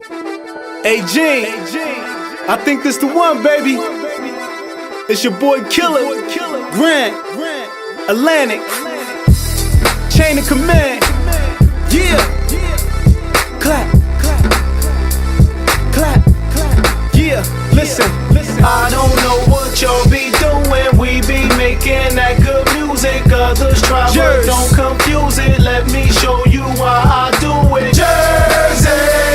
Hey Gene, I think this the one, baby. It's your boy Killer, Grant, Atlantic, Chain of Command. Yeah, clap, clap, yeah. Listen. I don't know what y'all be doing. We be making that good music. Others try, but don't confuse it. Let me show you why I do it. Jersey.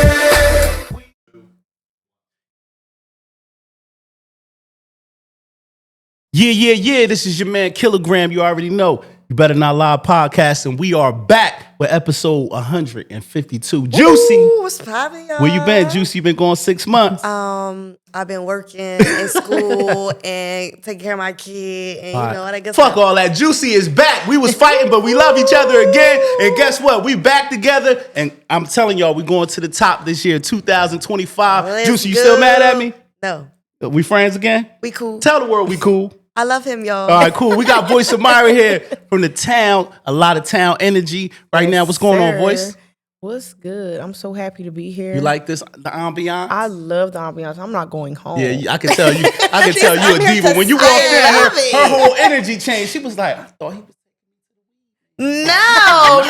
Yeah. This is your man Kilogram. You already know. You Better Not Lie podcast, and we are back with episode 152. Juicy, ooh, what's poppin', y'all? Where you been, Juicy? You been going 6 months. I've been working in school and taking care of my kid, and you know what I guess. Fuck all that. Juicy is back. We was fighting, but we love each other again. And guess what? We back together, and I'm telling y'all, we going to the top this year, 2025. Juicy, you still mad at me? No. We friends again? We cool. Tell the world we cool. I love him, y'all. All right, cool. We got Voice of Myra here from the town. A lot of town energy right now. What's going on, Voice? What's good? I'm so happy to be here. You like this, the ambiance? I love the ambiance. I'm not going home. Yeah, I can tell you. I can tell you a diva. When you walked in, her whole energy changed. She was like, I thought he was. No,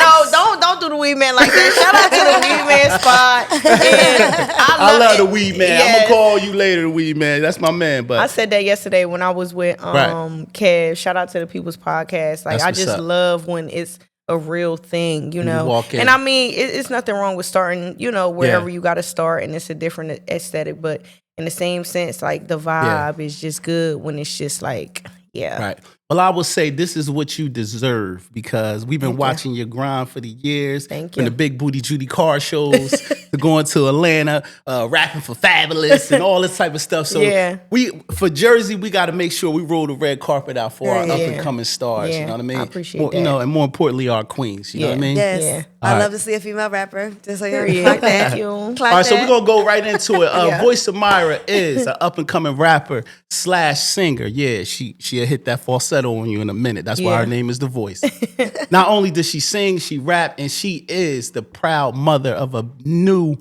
don't do the weed man like that. Shout out to the weed man spot. And I love the weed man. Yes. I'm gonna call you later, the weed man. That's my man. But I said that yesterday when I was with Kev. Shout out to the People's Podcast. Like, I just love when it's a real thing, you know. Walk in. And I mean, it's nothing wrong with starting, you know, wherever you got to start, and it's a different aesthetic. But in the same sense, like the vibe is just good when it's just like, Right. Well, I will say this is what you deserve because we've been watching your grind for the years. Thank From you. the big booty Judy car shows to going to Atlanta, rapping for Fabolous and all this type of stuff. So for Jersey, we got to make sure we roll the red carpet out for our up and coming stars. Yeah. You know what I mean? I appreciate that. You know, and more importantly, our queens. You know what I mean? Yes. Yeah. I love to see a female rapper. Just so you Period. like that. Thank you. All right, so we're going to go right into it. Voice of Myra is an up-and-coming rapper / singer. Yeah, she'll hit that falsetto on you in a minute. That's why her name is The Voice. Not only does she sing, she rap, and she is the proud mother of a new,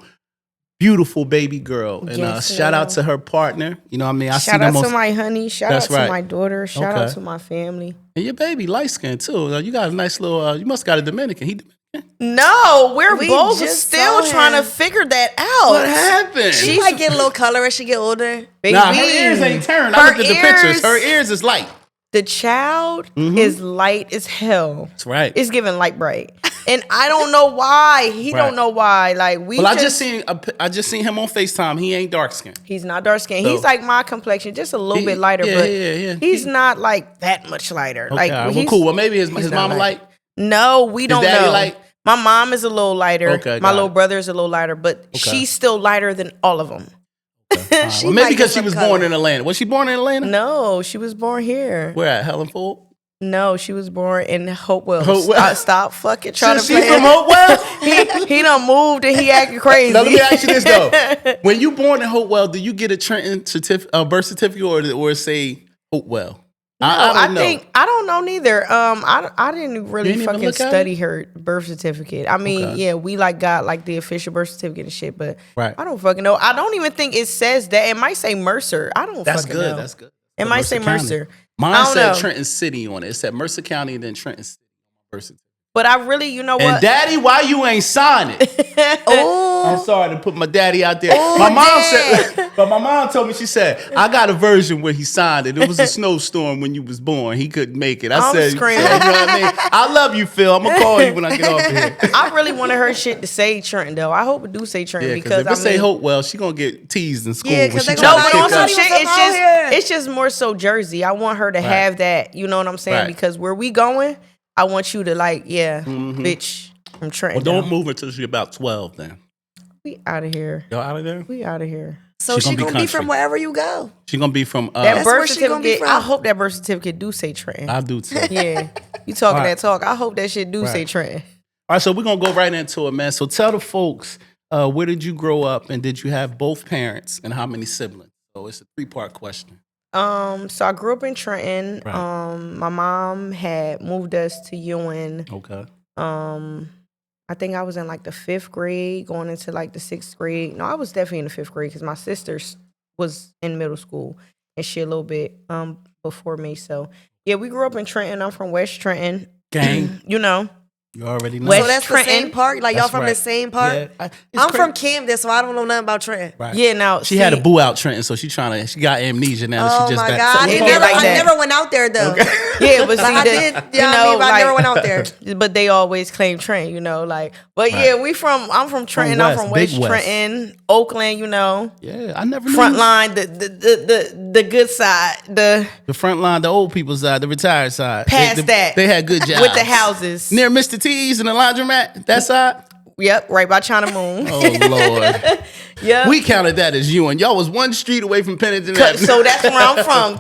beautiful baby girl. And shout out to her partner. You know what I mean? Shout out to my honey. Shout out to my daughter. Shout out to my family. And your baby light-skinned, too. You got a nice little, you must got a Dominican. He Dominican? No, we're both just still trying to figure that out. What happened? She might get a little color as she get older. Baby. Nah, her ears ain't turned. I looked at the pictures. Her ears is light. The child is light as hell. That's right. It's giving light bright. And I don't know why. He don't know why. Like I just seen him on FaceTime. He ain't dark skinned. He's not dark skinned. He's like my complexion, just a little bit lighter, but he's not like that much lighter. Okay, well, cool. Well, maybe his mama light. No, we don't know. Light? My mom is a little lighter. Okay, my little brother is a little lighter, but she's still lighter than all of them. Well, maybe because she was born in Atlanta. Was she born in Atlanta? No, she was born here. Where at? Helen Ford? No, she was born in Hopewell. Hopewell. Stop fucking trying to She play. from Hopewell? He done moved and he acting crazy. Now, let me ask you this though: when you born in Hopewell, do you get a Trenton birth certificate or say Hopewell? No, I don't know neither. I didn't really fucking study her birth certificate. I mean, we got like the official birth certificate and shit, but I don't fucking know. I don't even think it says that. It might say Mercer. I don't fucking know. That's good. It might say Mercer. Mine said Trenton City on it. It said Mercer County and then Trenton City birth certificate. But I really, you know what? And Daddy, why you ain't sign it? I'm sorry to put my daddy out there. My mom said, but my mom told me, she said, I got a version where he signed it. It was a snowstorm when you was born. He couldn't make it. I said, screaming. You know what I mean? I love you, Phil. I'm gonna call you when I get off here. I really wanted her shit to say Trenton though. I hope it do say Trenton because if it say Hopewell, she gonna get teased in school. Yeah, because they no, but on some shit, it's just more so Jersey. I want her to have that. You know what I'm saying? Because where we going, I want you to bitch, I'm Trenton. Well, don't move until she's about 12 then. We out of here. Y'all out of there? We out of here. So she gonna be from wherever you go. She gonna be from that birth certificate. I hope that birth certificate do say Trenton. I do too. Yeah, you talking that talk. I hope that shit do say Trenton. All right, so we're gonna go right into it, man. So tell the folks, where did you grow up, and did you have both parents, and how many siblings? So it's a 3-part question. So I grew up in Trenton. Right. My mom had moved us to Ewing. Okay. I think I was in like the 5th grade, going into like the 6th grade. No, I was definitely in the 5th grade because my sister was in middle school and she a little bit before me. So yeah, we grew up in Trenton. I'm from West Trenton. Gang. You know. You already know. So that's Trenton. The same park? Like y'all from the same park? Yeah. I'm from Camden, so I don't know nothing about Trenton. Right. Yeah, now she had a boo out Trenton, so she got amnesia now. Oh she just my God. I never went out there though. Okay. Yeah, but see, I did, I never went out there. But they always claim Trenton, you know, like. But yeah, I'm from Trenton. I'm from West Trenton, Oakland, you know. Yeah, I never knew. Front line, the good side, the front line, the old people's side, the retired side. Past that, they had good jobs with the houses near Mr. T's and the laundromat. That side. Yep, right by China Moon. Oh Lord. Yeah, we counted that as you, and y'all was one street away from Pennington. So that's where I'm from.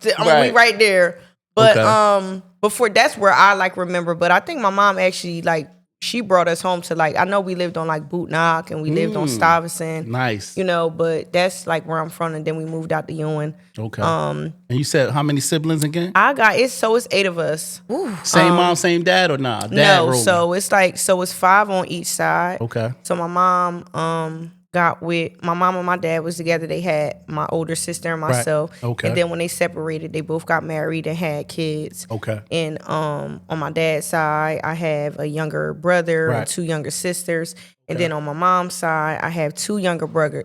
We right there. But before that's where I like remember. But I think my mom actually like she brought us home to like I know we lived on like Boot Knock and we lived on Stuyvesant. Nice. You know, but that's like where I'm from, and then we moved out to Ewing. Okay. And you said how many siblings again? It's 8 of us. Ooh. Same mom, same dad, or nah? No, so it's 5 on each side. Okay. So my mom got with my mom and my dad was together. They had my older sister and myself. Right. Okay. And then when they separated, they both got married and had kids. Okay. And on my dad's side, I have a younger brother and 2 younger sisters. And then on my mom's side, I have 2 younger brothers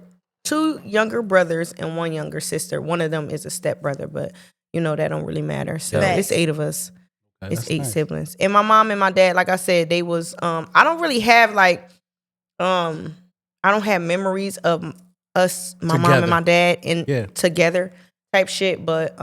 and 1 younger sister. One of them is a stepbrother, but you know that don't really matter. So it's 8 of us. Okay, it's 8 siblings. And my mom and my dad, like I said, they was I don't really have like I don't have memories of us, my mom and my dad, together type shit. But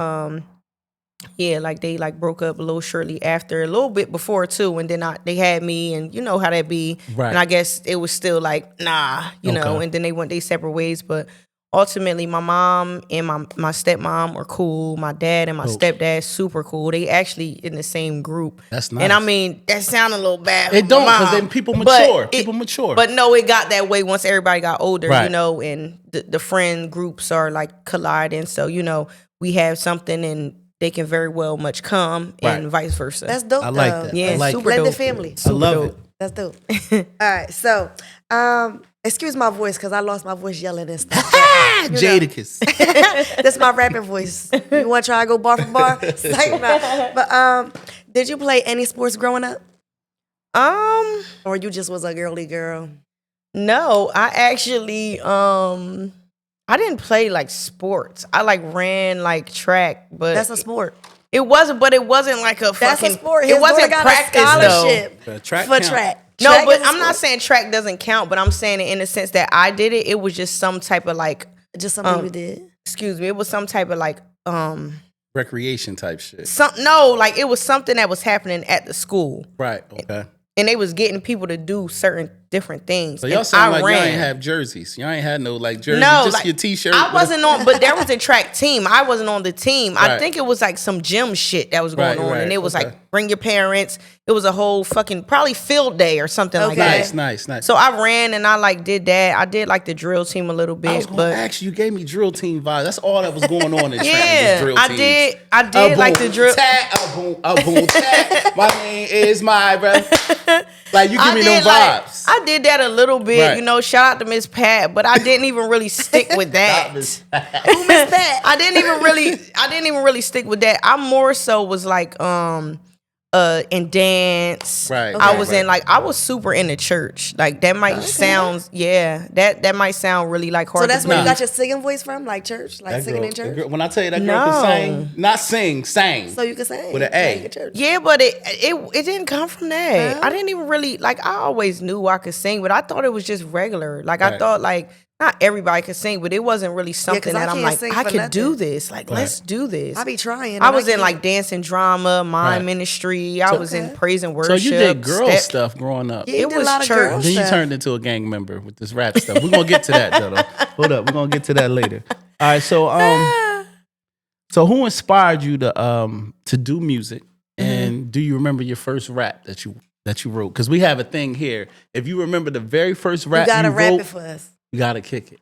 yeah, like they like broke up a little shortly after, a little bit before too, and then they had me, and you know how that be. Right. And I guess it was still like nah, you know. And then they went their separate ways, but. Ultimately, my mom and my stepmom are cool. My dad and my stepdad super cool. They actually in the same group. That's nice. And I mean, that sounded a little bad. It don't, because then people mature. But no, it got that way once everybody got older, you know, and the friend groups are like colliding. So, you know, we have something and they can very well much come and vice versa. That's dope. I like that. Yeah, like super dope. Blended family. I love it. That's dope. All right, so excuse my voice because I lost my voice yelling and stuff. Jadakiss. That's my rapping voice. You want to try to go bar for bar? But did you play any sports growing up? Or you just was a girly girl? No, I actually I didn't play like sports. I like ran like track, but that's a sport. It wasn't like a that's fucking. A sport. It wasn't practice scholarship though. For track. No, but I'm not saying track doesn't count, but I'm saying it in the sense that I did it. It was just some type of like. Just something you did. Excuse me. It was some type of like recreation type shit. Like it was something that was happening at the school. Right. Okay. And they was getting people to do certain different things. So y'all sound like y'all ain't have jerseys. Y'all ain't had no like jerseys. No, just like, your t-shirt. I wasn't on, but there was a track team. I wasn't on the team. Right. I think it was like some gym shit that was going on. And it was like, bring your parents. It was a whole fucking, probably field day or something like that. Nice. So I ran and I like did that. I did like the drill team a little bit. I was going to ask you gave me drill team vibes. That's all that was going on in yeah, drill I did like the drill. A boom, tat. My name is Myra. Like you give me them vibes. I did that a little bit, you know. Shout out to Miss Pat, but I didn't even really stick with that. Who Miss Pat? I didn't even really stick with that. I more so was like in dance. Right. I was in like I was super into church. Like that might sound that might sound really like hard. So that's where you got your singing voice from, like church, like singing in church. When I tell you that girl can sing, not sing, sang. So you can sing with an A. Yeah, but it didn't come from that. No? I didn't even really like. I always knew I could sing, but I thought it was just regular. Like I thought like. Not everybody could sing, but it wasn't really something that I'm like, I could do this. Like, let's do this. I be trying. I was in like dance and drama, mime ministry. I was in praise and worship. So you did girl stuff growing up. Yeah, it was church. Then you turned into a gang member with this rap stuff. We're gonna get to that though. Hold up, we're gonna get to that later. All right, so who inspired you to do music? And do you remember your first rap that you wrote? Because we have a thing here. If you remember the very first rap you gotta rap wrote, it for us. You gotta kick it.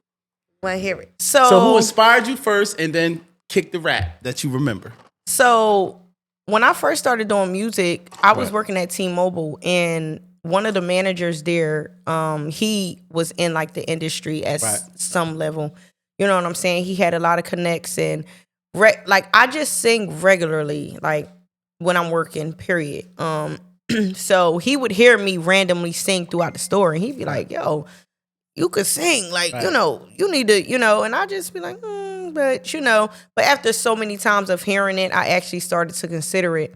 Want to hear it? So who inspired you first, and then kick the rap that you remember? So when I first started doing music, I was working at T-Mobile, and one of the managers there, he was in like the industry at some level. You know what I'm saying? He had a lot of connects and like I just sing regularly, like when I'm working, period. So he would hear me randomly sing throughout the store and he'd be like, yo, you could sing, like, you know, you need to, you know, and I just be like, but you know, but after so many times of hearing it, I actually started to consider it.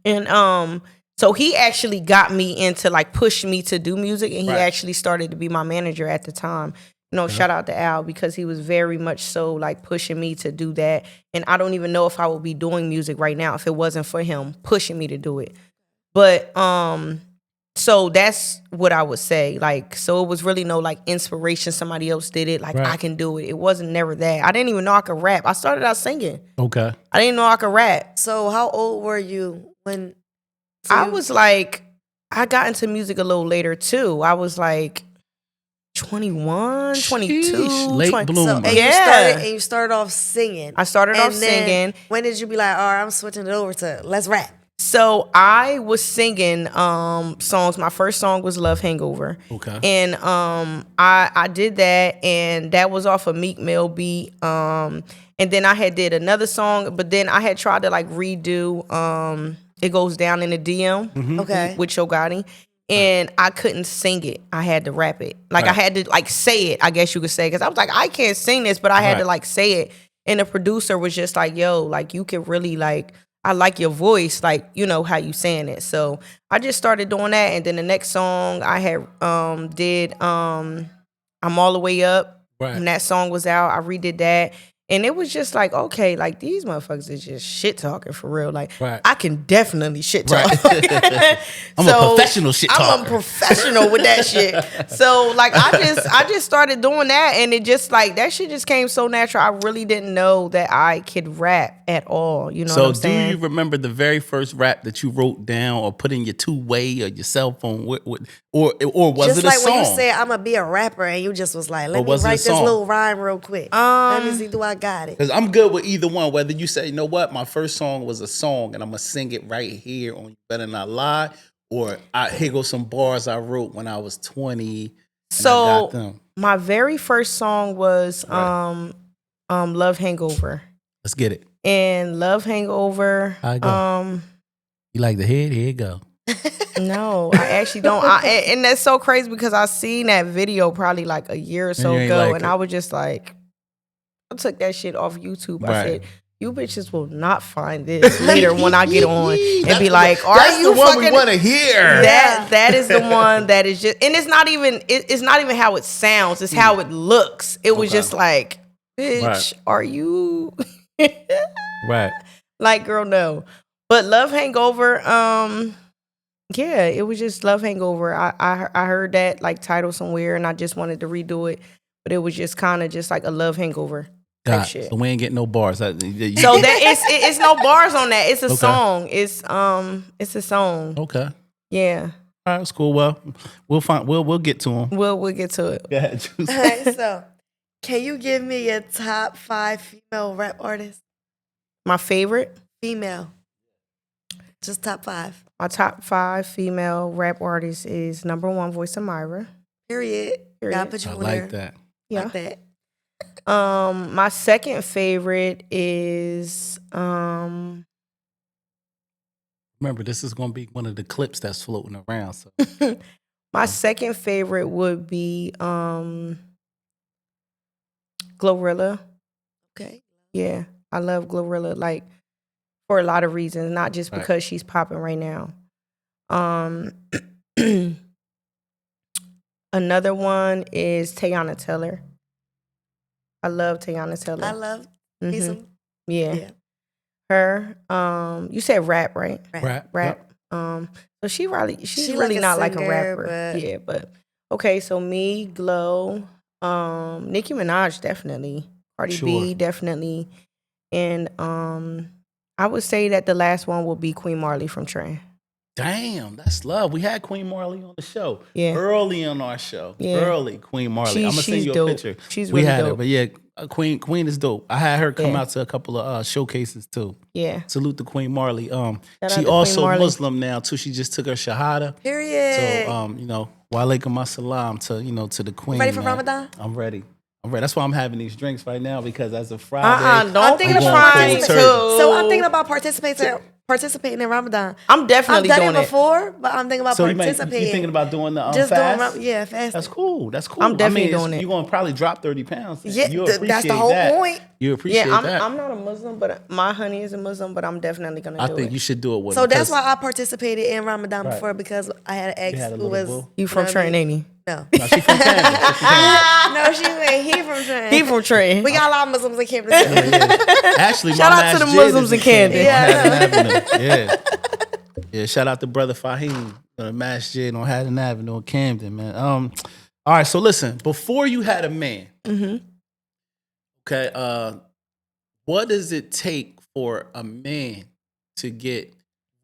And so he actually got me into like push me to do music, and he actually started to be my manager at the time. You know, shout out to Al, because he was very much so like pushing me to do that. And I don't even know if I would be doing music right now if it wasn't for him pushing me to do it. But so that's what I would say. Like, so it was really no like inspiration. Somebody else did it. Like I can do it. It wasn't never that. I didn't even know I could rap. I started out singing. Okay. I didn't know I could rap. So how old were you when? I was like, I got into music a little later too. I was like 21, 22. Sheesh, late bloomer. So, you started off singing. I started off singing. When did you be like, all right, I'm switching it over to let's rap? So I was singing songs. My first song was Love Hangover. Okay. And I did that, and that was off a Meek Mill beat. And then I had did another song, but then I had tried to like redo It Goes Down in the DM with Yo Gotti. And I couldn't sing it. I had to rap it. Like I had to like say it, I guess you could say. Because I was like, I can't sing this, but I had to like say it. And the producer was just like, yo, like you can really like, I like your voice, like, you know, how you saying it. So I just started doing that. And then the next song I had did I'm All the Way Up. Right. And that song was out. I redid that. And it was just like, okay, like these motherfuckers is just shit talking for real. Like I can definitely shit talk. I'm a professional shit talker. I'm a professional with that shit. So like I just started doing that, and it just like that shit just came so natural. I really didn't know that I could rap at all. You know what I'm saying? So do you remember the very first rap that you wrote down or put in your two-way or your cell phone? Or was just it a song? Just like when you said I'm gonna be a rapper, and you just was like, let me write this little rhyme real quick. Let me see, do I got it? Because I'm good with either one. Whether you say, you know what, my first song was a song and I'm going to sing it right here on You Better Not Lie, or here go some bars I wrote when I was 20. So my very first song was Love Hangover. Let's get it. And Love Hangover. How it go? You like the head? Here you go. No, I actually don't. And that's so crazy because I seen that video probably like a year or so ago, and I was just like, I took that shit off YouTube. I said, you bitches will not find this later when I get on and be like, are you the one we want to hear? That is the one that is just, and it's not even how it sounds, it's how it looks. It was just like, bitch, are you right? Like, girl, no. But Love Hangover, yeah, it was just Love Hangover. I heard that like title somewhere, and I just wanted to redo it, but it was just kind of just like a Love Hangover. Shit. So we ain't getting no bars. So that it's no bars on that. It's a song. It's a song. Okay. Yeah. All right, that's cool. Well, we'll get to them. We'll get to it. Go ahead. All right, so can you give me your top 5 female rap artists? My favorite female. Just top 5. My top 5 female rap artists is number 1, Voice of Myra. Period. Gotta put you I on like there. that. Yeah. Like that. My second favorite is remember, this is gonna be one of the clips that's floating around. So my second favorite would be Glorilla. Okay. Yeah, I love Glorilla, like for a lot of reasons, not just because she's popping right now. Another one is Teyana Taylor. I love Teyana Taylor. I love Yeah. Her. You said rap, right? Rap. Yep. So she's really not like a rapper. But... Yeah, but okay, so me, Glow, Nicki Minaj definitely. Cardi B definitely. And I would say that the last one will be Queen Marley from Trenton. Damn, that's love. We had Queen Marley on the show. Yeah. Early on our show. Yeah. Early Queen Marley. I'm gonna send you a dope. picture. She's really dope. But yeah, Queen is dope. I had her come out to a couple of showcases too. Yeah. Salute to Queen Marley. She also Muslim now too. She just took her shahada. Period. So wa alaikum assalam to the Queen. Ready for Ramadan? I'm ready. That's why I'm having these drinks right now because as of Friday, don't think about So I'm thinking about participating in Ramadan. I'm definitely doing it. I've done it before, but I'm thinking about participating. You thinking about doing the just fast? Doing fast. That's cool. I'm definitely doing it. You're gonna probably drop 30 pounds. Yeah, that's the whole point. You appreciate that. I'm not a Muslim, but my honey is a Muslim. But I'm definitely gonna do it. I think you should do it with. So that's why I participated in Ramadan before because I had an ex who was. You from Trenton, ain't he? No. No, she from Canada. No, she ain't. He from Trenton. He from Trenton. We got a lot of Muslims in Camden. Actually, shout out to the Muslims in Camden. Yeah, shout out to brother Fahim, Masjid on Haddon Avenue in Camden, man. All right, so listen, before you had a man, okay, what does it take for a man to get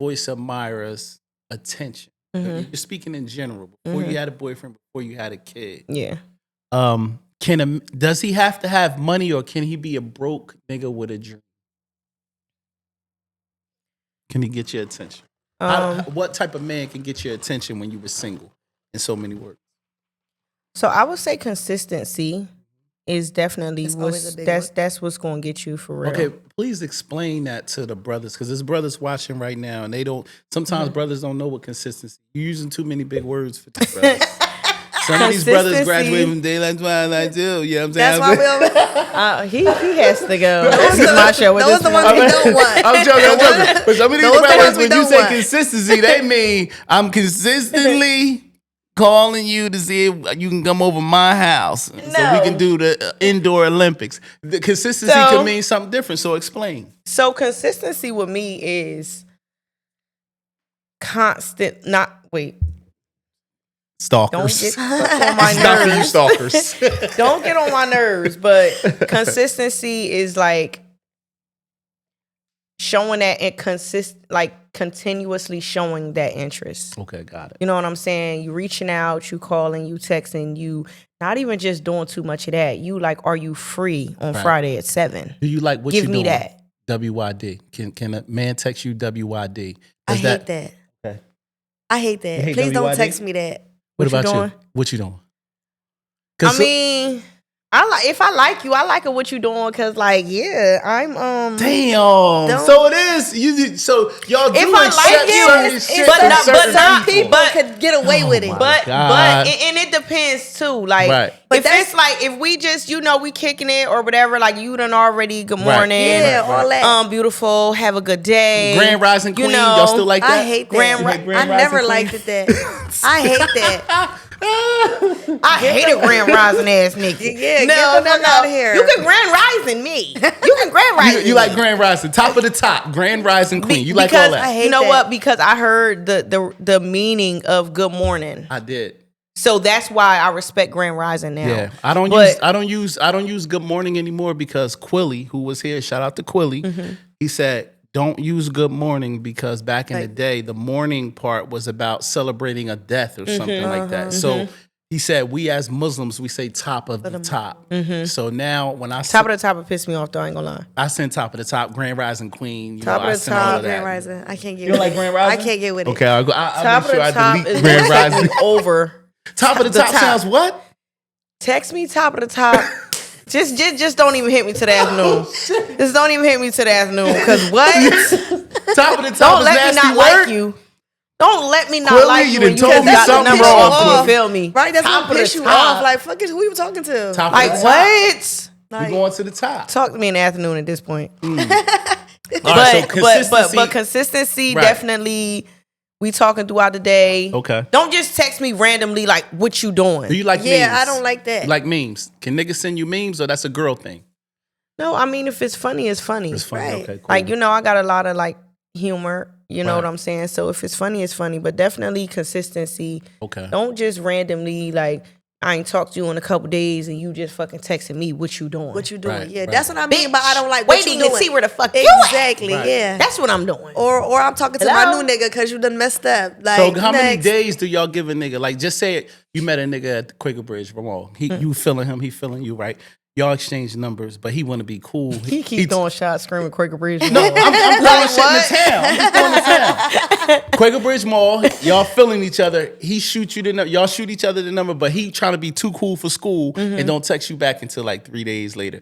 Voice of Myra's attention? You're speaking in general. Before you had a boyfriend, before you had a kid. Yeah. Does he have to have money or can he be a broke nigga with a dream? Can he get your attention? What type of man can get your attention when you were single? In so many words. So I would say consistency is definitely that's what's going to get you for real. Okay, please explain that to the brothers because there's brothers watching right now and they don't. Sometimes brothers don't know what consistency. You're using too many big words for these brothers. Some of these brothers graduate from Daylight Twilight too. You know what I'm saying? That's why he has to go. This is my show. Those the ones we don't want. I'm joking. But some of these brothers, when you say consistency, they mean I'm consistently calling you to see if you can come over my house so we can do the indoor Olympics. The consistency can mean something different. So explain. So consistency with me is constant. Stalkers. Don't get on my nerves. Stalkers. Don't get on my nerves. But consistency is like showing that and continuously showing that interest. Okay, got it. You know what I'm saying? You reaching out, you calling, you texting, you not even just doing too much of that. You like, are you free on Friday at 7? Do you like what Give you me doing? that. WYD. Can a man text you WYD? I hate that. Okay. I hate that. Hate Please WYD? don't text me that. What about doing? you? What you doing? I mean, if I like you, I like it what you doing because I'm Damn. So it is. So y'all do if I accept like you, certain shit but from certain some people could get away with it. But and it depends too. Like if it's like if we just we kicking it or whatever, like you done already good morning, all that. Beautiful, have a good day, Grand Rising Queen. Y'all still like that? I hate that. I never liked that. I hate that. I hate a grand rising ass nigga. Yeah, get the fuck out of here. You can grand rising me. You can grand rising. You like grand rising, top of the top, grand rising queen. You like all that? I hate you know that. what? Because I heard the meaning of good morning. I did. So that's why I respect grand rising now. Yeah, I don't use good morning anymore because Quilly, who was here, shout out to Quilly, he said, don't use good morning because back in the day, the morning part was about celebrating a death or something like that. So he said, we as Muslims, we say top of the top. So now when I top of the top, it pissed me off though, I ain't gonna lie. I send top of the top, Grand Rising Queen. Top of the top, Grand Rising. I can't get you don't like Grand Rising? I can't get with it. Okay, I'll top make sure of the I top delete is Grand Rising. over. Top of the top sounds what? Text me top of the top. Just don't even hit me to the afternoon. Just don't even hit me to the afternoon. Cause what? Top of the top don't is let nasty me not word. like you. Don't let me not Quilly, like you you. done told me something wrong. You feel me? Right, that's top what piss you off. Like, fuck it, who you talking to? Top like of the what? Top. We going to the top. Talk to me in the afternoon at this point. But consistency definitely. We talking throughout the day. Okay. Don't just text me randomly like what you doing. Do you like memes? Yeah, I don't like that. You like memes? Can niggas send you memes or that's a girl thing? No, I mean if it's funny, it's funny. It's funny. Right. Okay, cool. Like I got a lot of like humor. You know what I'm saying? So if it's funny, it's funny. But definitely consistency. Okay. Don't just randomly like I ain't talked to you in a couple days and you just fucking texting me what you doing. What you doing? Right, yeah, right. that's what I mean. But I don't like what you waiting doing. to see where the fuck you exactly. at. Yeah, that's what I'm doing. Or I'm talking to my new nigga because you done messed up. Like, so how many days do y'all give a nigga? Like just say you met a nigga at the Quaker Bridge, Ramon. You feeling him, he feeling you, right? y'all exchange numbers, but he want to be cool. He keep throwing shots, screaming Quaker Bridge. No, I'm throwing shit in the town. I'm just throwing the town. Quaker Bridge Mall, y'all feeling each other. He shoots you the number. Y'all shoot each other the number, but he trying to be too cool for school and don't text you back until like 3 days later.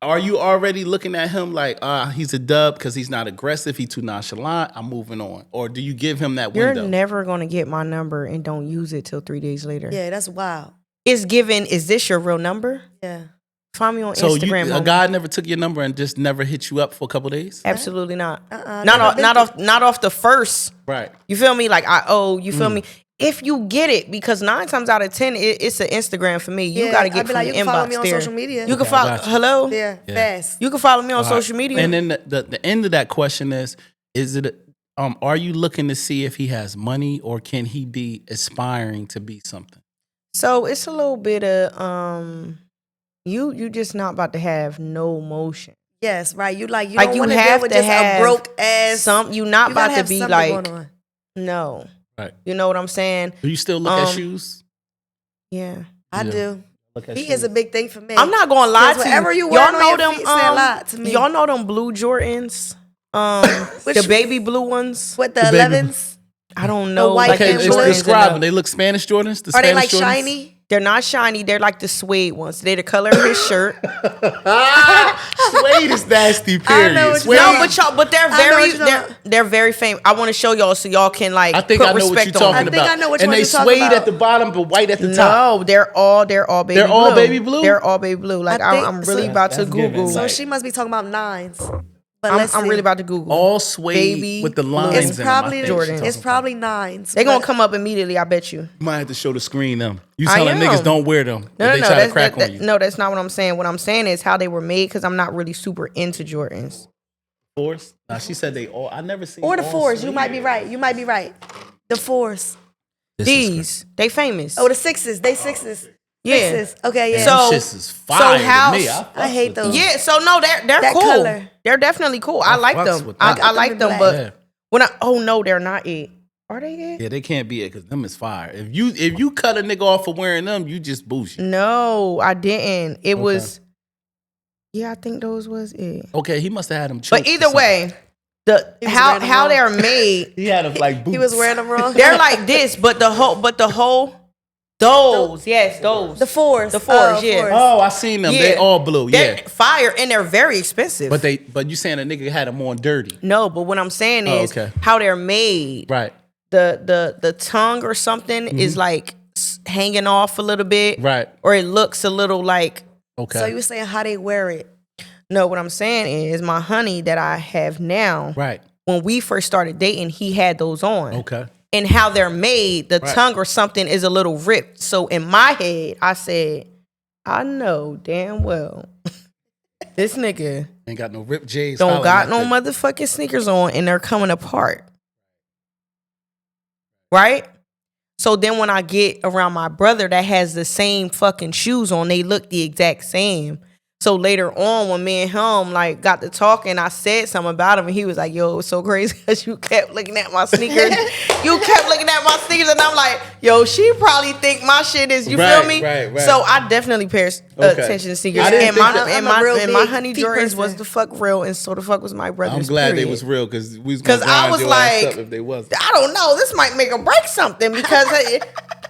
Are you already looking at him like, he's a dub because he's not aggressive, he too nonchalant, I'm moving on? Or do you give him that window? You're never going to get my number and don't use it till 3 days later. Yeah, that's wild. It's given, is this your real number? Yeah. Find me on Instagram. So a guy never took your number and just never hit you up for a couple days? Absolutely not. Not off the first. Right. You feel me? Like you feel me? If you get it, because 9 times out of 10, it's an Instagram for me. You got to get from the inbox there. You can follow me on social media. You can follow. Hello. Yeah. Fast. You can follow me on social media. And then the end of that question is it? Are you looking to see if he has money or can he be aspiring to be something? So it's a little bit of you just not about to have no motion. Yes, right. You don't you want to have deal with to just have a broke ass. you not about to be like no. Right. You know what I'm saying? Do you still look at shoes? Yeah. I do. He is a big thing for me. I'm not gonna lie to you. Whatever you wear on your feet say a lot to me. Y'all know them blue Jordans? The baby blue ones? With the 11s? I don't know. The white okay, and blue. describe them. They look Spanish Jordans? Are they like Jordans? Shiny? They're not shiny. They're like the suede ones. They're the color of his shirt. Suede is nasty, period. But they're very famous. I want to show y'all so y'all can like put respect on them. I know what you're talking about. I know which and one they you're talking suede about. at the bottom, but white at the top. No, they're all baby blue. They're all baby blue? They're all baby blue. Like I'm really about to Google. So she must be talking about 9s. I'm really about to Google. All suede baby with the lines it's probably in them. It's probably 9s. They're going to come up immediately, I bet you. You might have to show the screen them. You telling niggas don't wear them. No, they try to crack on you. No, that's not what I'm saying. What I'm saying is how they were made because I'm not really super into Jordans. Fours? Nah, she said they all. I never seen or the 4s. You might be right. The 4s. These. They famous. Oh, the 6s. They 6s. Yeah. 6s. Okay, yeah. So shit is fire to me. I hate those. Yeah, so no, they're that cool. Color. They're definitely cool. I like them. I like them, but when no, they're not it. Are they it? Yeah, they can't be it because them is fire. If you cut a nigga off for wearing them, you just bullshit. No, I didn't. It was. Yeah, I think those was it. Okay, he must have had them. But either way, how they're made. He had them like boots. He was wearing them wrong. They're like this, but the whole. Those. The 4s. The 4s, yeah. 4s. Oh, I seen them. Yeah. They all blue. They're fire and they're very expensive. But you saying a nigga had them on dirty? No, but what I'm saying is how they're made. Right. The tongue or something is like hanging off a little bit. Right. Or it looks a little like. Okay. So you were saying how they wear it? No, what I'm saying is my honey that I have now. Right. When we first started dating, he had those on. Okay. And how they're made, the tongue or something is a little ripped. So in my head, I said, I know damn well this nigga ain't got no ripped J's. Don't got no motherfucking sneakers on and they're coming apart. Right? So then when I get around my brother that has the same fucking shoes on, they look the exact same. So later on, when me and him like got to talking, I said something about him, and he was like, "Yo, it was so crazy because you kept looking at my sneakers. And I'm like, "Yo, she probably think my shit is." You feel me? Right. So I definitely pay attention to sneakers. And my honey Jordans was the fuck real, and so the fuck was my brother's. I'm glad they was real because we was gonna grind your ass up if they wasn't. I don't know. This might make or break something because.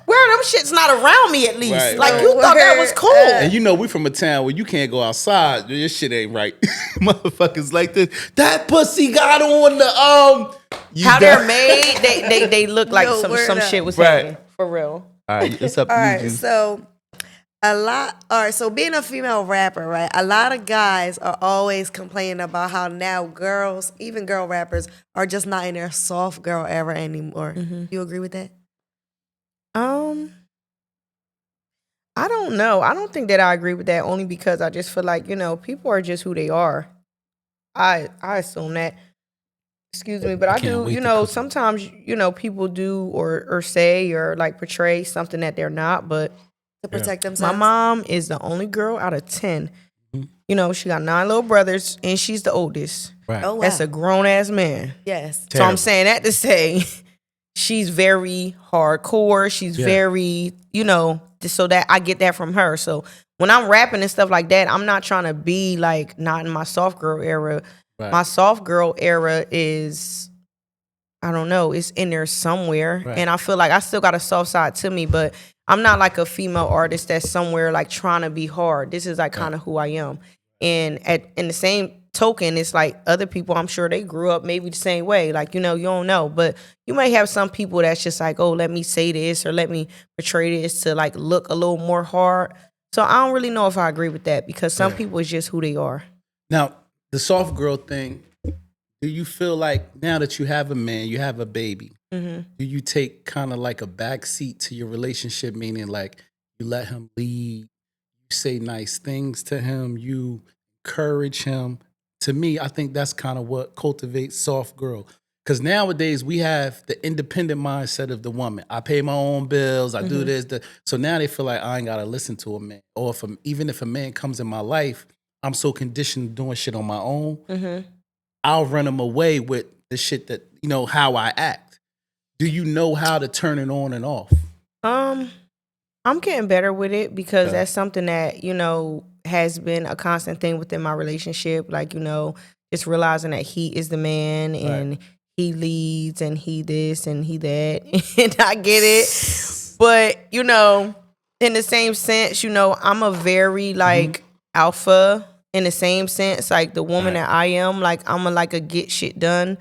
Where them shit's not around me at least. Right, like you thought that was cool. And you know we from a town where you can't go outside. Your shit ain't right. Motherfuckers like this. That pussy got on the how they're made. They look like some shit was happening for real. All right, it's up to you. So so being a female rapper, right? A lot of guys are always complaining about how now girls, even girl rappers, are just not in their soft girl era anymore. Mm-hmm. You agree with that? I don't know. I don't think that I agree with that only because I just feel like, people are just who they are. I assume that. Excuse me, but I do, sometimes, people do or say or like portray something that they're not, but to protect themselves. My mom is the only girl out of 10. Mm-hmm. She got 9 little brothers and she's the oldest. Right. Oh, wow. That's a grown ass man. Yes. So I'm saying that to say she's very hardcore. She's very, so that I get that from her. So when I'm rapping and stuff like that, I'm not trying to be like not in my soft girl era. Right. My soft girl era is, I don't know, it's in there somewhere. Right. And I feel like I still got a soft side to me, but I'm not like a female artist that's somewhere like trying to be hard. This is like kind of who I am. And in the same token, it's like other people, I'm sure they grew up maybe the same way. Like, you don't know. But you may have some people that's just like, oh, let me say this or let me portray this to like look a little more hard. So I don't really know if I agree with that because some people is just who they are. Now, the soft girl thing, do you feel like now that you have a man, you have a baby, do you take kind of like a backseat to your relationship, meaning like you let him lead, you say nice things to him, you encourage him? To me, I think that's kind of what cultivates soft girl. Because nowadays we have the independent mindset of the woman. I pay my own bills, I do this. So now they feel like I ain't got to listen to a man. Or even if a man comes in my life, I'm so conditioned doing shit on my own, I'll run him away with the shit that, how I act. Do you know how to turn it on and off? I'm getting better with it because that's something that, has been a constant thing within my relationship. Like, just realizing that he is the man and he leads and he this and he that. And I get it. But, in the same sense, I'm a very like alpha in the same sense. Like the woman that I am, like I'm a get shit done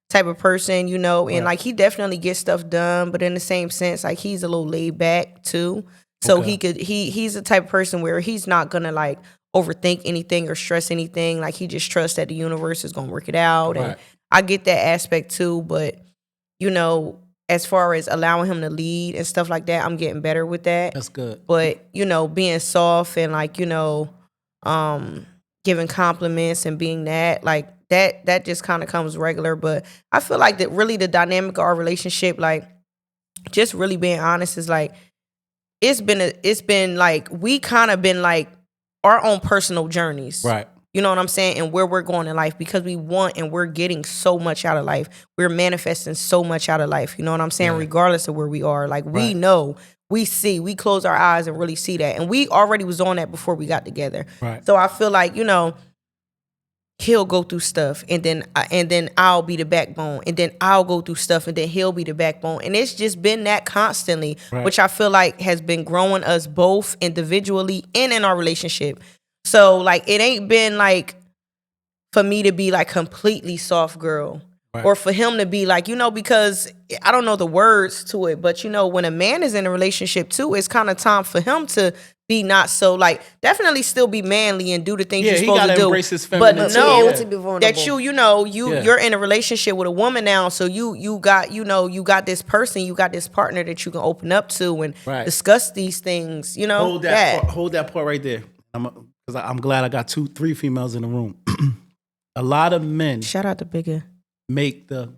type of person, and like he definitely gets stuff done, but in the same sense, like he's a little laid back too. So he's the type of person where he's not gonna like overthink anything or stress anything. Like he just trusts that the universe is gonna work it out. And I get that aspect too, but as far as allowing him to lead and stuff like that, I'm getting better with that. That's good. But, being soft and like, giving compliments and being that, like that just kind of comes regular. But I feel like that really the dynamic of our relationship, like just really being honest, is like it's been like we kind of been like our own personal journeys. Right. You know what I'm saying? And where we're going in life, because we want and we're getting so much out of life. We're manifesting so much out of life. You know what I'm saying? Yeah. Regardless of where we are. Like we know, we see, we close our eyes and really see that. And we already was on that before we got together. Right. So I feel like, he'll go through stuff and then I'll be the backbone, and then I'll go through stuff and then he'll be the backbone. And it's just been that constantly, which I feel like has been growing us both individually and in our relationship. So like it ain't been like for me to be like completely soft girl or for him to be like, because I don't know the words to it, but when a man is in a relationship too, it's kind of time for him to be not so like definitely still be manly and do the things you're supposed to do. Embrace his feminine but know that you're in a relationship with a woman now, so you got this person, you got this partner that you can open up to and discuss these things. Hold that part right there. Because I'm glad I got 2-3 females in the room. A lot of men. Shout out to Bigger. Make the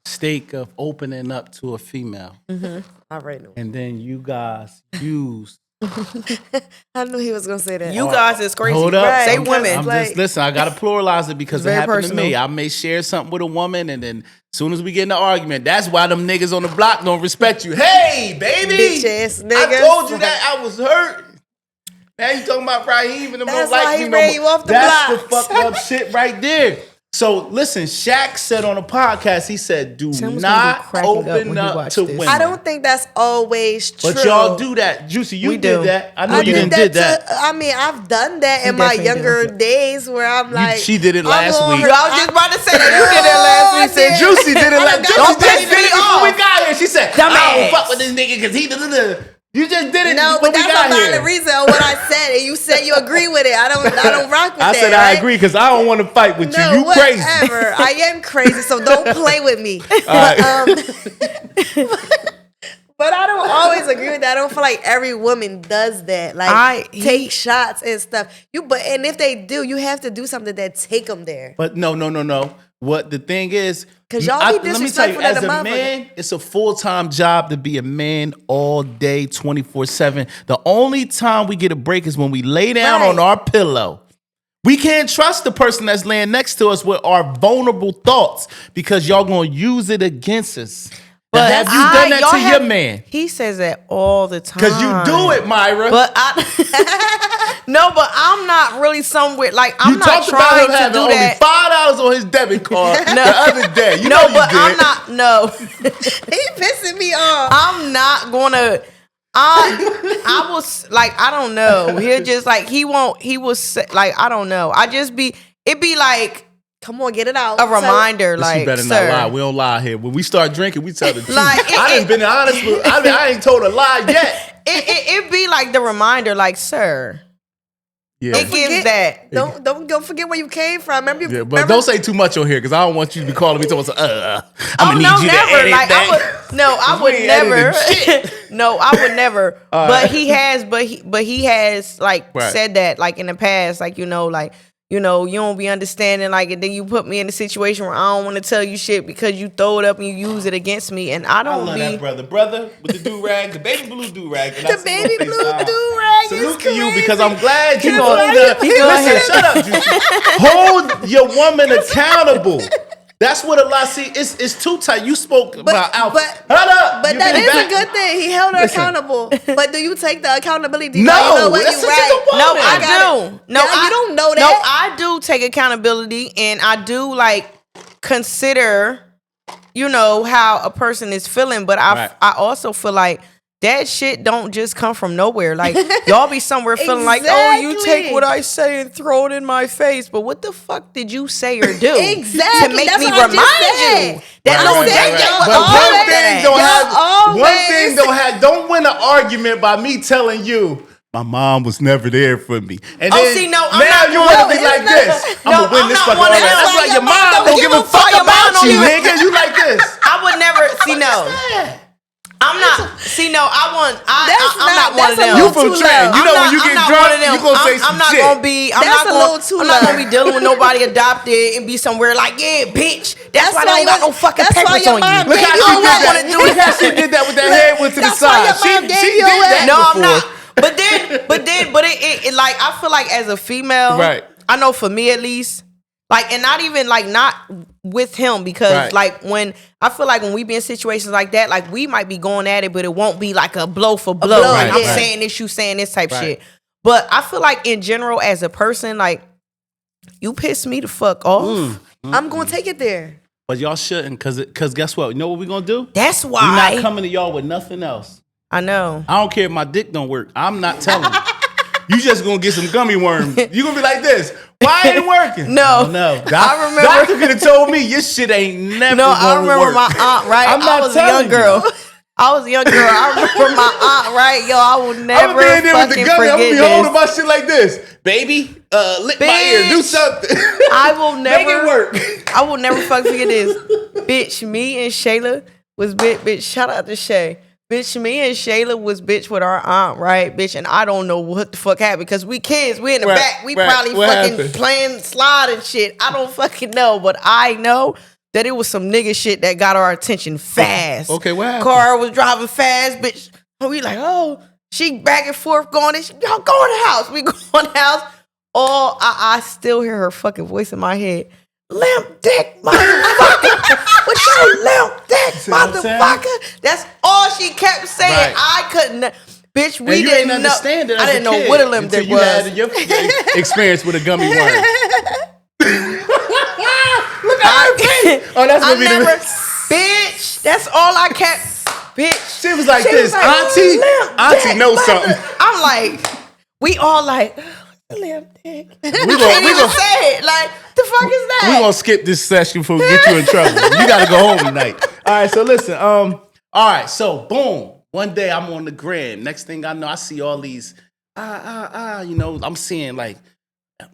mistake of opening up to a female. I already know. And then you guys use. I knew he was going to say that. You guys is crazy. Hold up. Say women. Listen, I got to pluralize it because it happened to me. I may share something with a woman, and then as soon as we get in the argument, that's why them niggas on the block don't respect you. Hey, baby. Bitch ass niggas. I told you that I was hurt. Now you talking about Raheem and them don't like me no more. You off the That's the fucked up shit right there. So listen, Shaq said on a podcast, he said, do not open up to women. I don't think that's always true. But y'all do that. Juicy, you did that. I know you did that. I've done that in my younger days where I'm like. She did it last week. I was just about to say that. You did it last week. Juicy did it last week. Juicy did it before we got here. She said, I don't fuck with this nigga because he You just did it. No, but that's a valid reason of what I said, and you said you agree with it. I don't rock with that. I said I agree because I don't want to fight with you. You crazy. I am crazy, so don't play with me. But I don't always agree with that. I don't feel like every woman does that. Like take shots and stuff. And if they do, you have to do something that take them there. But no. What the thing is, because y'all be disrespectful as a man, it's a full-time job to be a man all day, 24/7. The only time we get a break is when we lay down on our pillow. We can't trust the person that's laying next to us with our vulnerable thoughts because y'all gonna use it against us. But have you done that to your man? He says that all the time. Because you do it, Myra. But no, but I'm not really somewhere. Like, I'm not trying to do that. Only $5 on his debit card the other day. You know you did. I'm not. No. He pissing me off. I'm not gonna. I was like, I don't know. He'll just like, he was like, I don't know. It'd be like, come on, get it out. A reminder, like, you better sir. not lie. We don't lie here. When we start drinking, we tell the truth. Like, I done been honest with. I ain't told a lie yet. It'd be like the reminder, like, sir. Yeah. It gives that. Don't forget where you came from. But don't say too much on here because I don't want you to be calling me. I'm gonna need you never. to edit like, that. I would never. No, I would never. But he has. But he has like said that like in the past. Like you don't be understanding, like, and then you put me in a situation where I don't want to tell you shit because you throw it up and you use it against me, and I don't love that brother with the do-rag, the baby blue do-rag. The baby blue do-rag is Salute to you crazy. because I'm glad you listen, shut up, Juicy. Hold your woman accountable. That's what a lot. See, it's too tight. You spoke about alpha. But that is a good thing. He held her accountable. But do you take the accountability? No, that's such a woman. No, I do. No, you don't know that. No, I do take accountability, and I do like consider, how a person is feeling. But I also feel like that shit don't just come from nowhere. Like, y'all be somewhere feeling like, oh, you take what I say and throw it in my face. But what the fuck did you say or do exactly to make That's me what remind you? That don't win an argument by me telling you my mom was never there for me. And then now you want to be like this. I'm gonna win this fucking argument. That's like your mom don't give a fuck about you, nigga. You like this? I would never I'm not. I'm not one of them. You from Trenton. You know when you get drunk, you gonna say some shit. I'm not gonna be dealing with nobody adopted and be somewhere like, yeah, bitch. That's why I don't got no fucking papers on you. Look how she did that with that head went to the side. She did that. No, I'm not. But it like, I feel like as a female, right? I know for me at least. Like, and not even like not with him because like when I feel like when we be in situations like that, like we might be going at it, but it won't be like a blow for blow. Like I'm saying this, you saying this type shit. But I feel like in general, as a person, like you piss me the fuck off. I'm gonna take it there. But y'all shouldn't, cause guess what? You know what we gonna do? That's why we not coming to y'all with nothing else. I know. I don't care if my dick don't work. I'm not telling you. You just gonna get some gummy worms. You gonna be like this. Why ain't it working? No. I remember. Doctor could have told me your shit ain't never gonna work. I remember my aunt, right? I was a young girl. I remember my aunt, right? Yo, I will never fucking forget this. I'm gonna be holding my shit like this. Baby, lick my ear. Do something. I will never. Make it work. I will never fucking forget this. Bitch, me and Shayla was bitch. Shout out to Shay. Bitch, me and Shayla was with our aunt, right, bitch, and I don't know what the fuck happened because we kids, we in the back, we probably what fucking happened? Playing slide and shit. I don't fucking know, but I know that it was some nigga shit that got our attention fast. Okay, what happened? Car was driving fast, bitch. And we like, oh, she back and forth going, y'all go in the house. We go in the house. Oh, I still hear her fucking voice in my head. Limp dick, motherfucker. What your limp dick, motherfucker? That's all she kept saying. Right. I couldn't. Bitch, we didn't understand it. I didn't know what a limp dick was. You had your experience with a gummy worm. Look at her face. Oh, that's gonna be the bitch. That's all I kept. Bitch. She was like this. Auntie knows something. I'm like, we all like. Limp dick. We gonna say it. Like, the fuck is that? We gonna skip this session before we get you in trouble. You gotta go home tonight. All right, so listen. All right, so boom. One day I'm on the gram. Next thing I know, I see all these. I'm seeing like,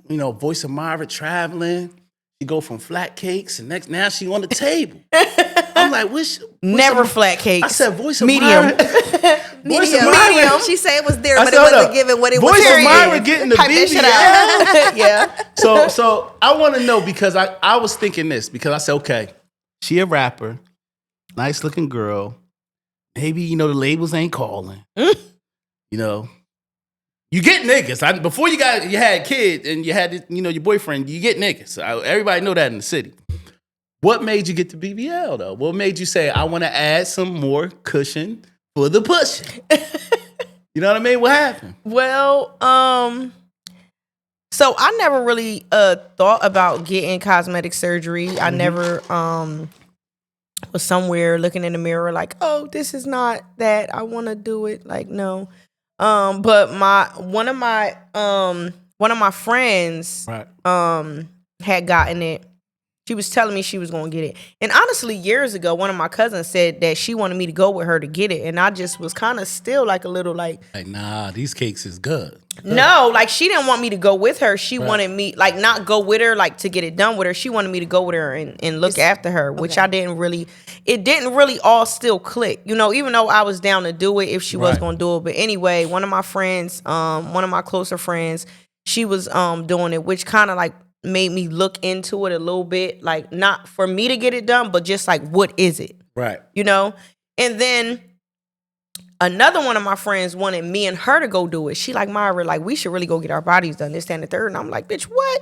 Voice of Myra traveling. She go from flat cakes, and now she on the table. I'm like, never flat cakes. I said, Voice of medium. Myra. Medium. She said it was there, but it wasn't given what it was. Voice of Myra getting the BBL. Yeah. So I want to know because I was thinking this because I said, okay, she a rapper, nice looking girl. Maybe the labels ain't calling. You get niggas. Before you had kids and you had your boyfriend, you get niggas. Everybody know that in the city. What made you get the BBL though? What made you say, I want to add some more cushion for the push? You know what I mean? What happened? Well, so I never really thought about getting cosmetic surgery. I never was somewhere looking in the mirror like, oh, this is not that. I want to do it. Like, no. But one of my friends had gotten it. She was telling me she was going to get it. And honestly, years ago, one of my cousins said that she wanted me to go with her to get it. And I just was kind of still like a little like, nah, these cakes is good. No, like she didn't want me to go with her. She wanted me, like, not go with her, like to get it done with her. She wanted me to go with her and look after her, which it didn't really all still click. You know, even though I was down to do it if she was going to do it. But anyway, one of my friends, one of my closer friends, she was doing it, which kind of like made me look into it a little bit, like not for me to get it done, but just like, what is it? Right. You know? And then another one of my friends wanted me and her to go do it. She like, Myra, like, we should really go get our bodies done, this, that, and the third. And I'm like, bitch, what?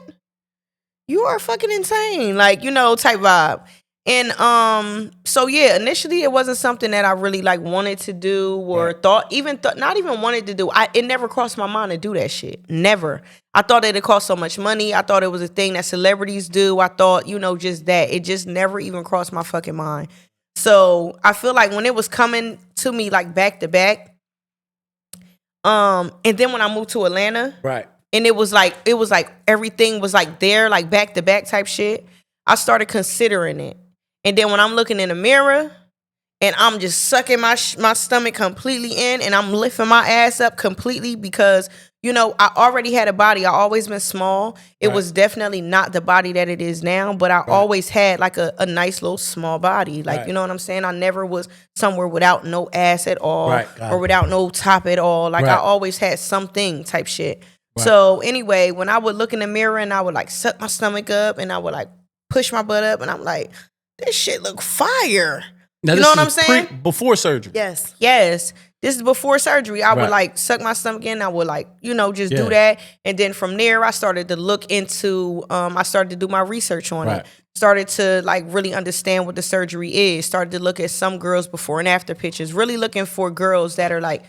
You are fucking insane. Like, you know, type vibe. And so yeah, initially it wasn't something that I really like wanted to do or not even wanted to do. It never crossed my mind to do that shit. Never. I thought that it cost so much money. I thought it was a thing that celebrities do. I thought, you know, just that. It just never even crossed my fucking mind. So I feel like when it was coming to me like back to back, and then when I moved to Atlanta, and it was like everything was like there, like back to back type shit, I started considering it. And then when I'm looking in the mirror and I'm just sucking my stomach completely in and I'm lifting my ass up completely because, you know, I already had a body. I always been small. It was definitely not the body that it is now, but I always had like a nice little small body. Like, you know what I'm saying? I never was somewhere without no ass at all or without no top at all. Like I always had something type shit. So anyway, when I would look in the mirror and I would like suck my stomach up and I would like push my butt up and I'm like, this shit look fire. Now, you know what I'm saying? Before surgery. Yes. This is before surgery. I would like suck my stomach in. I would like, you know, just do that. And then from there, I started to look into, I started to do my research on it. Started to like really understand what the surgery is. Started to look at some girls before and after pictures. Really looking for girls that are like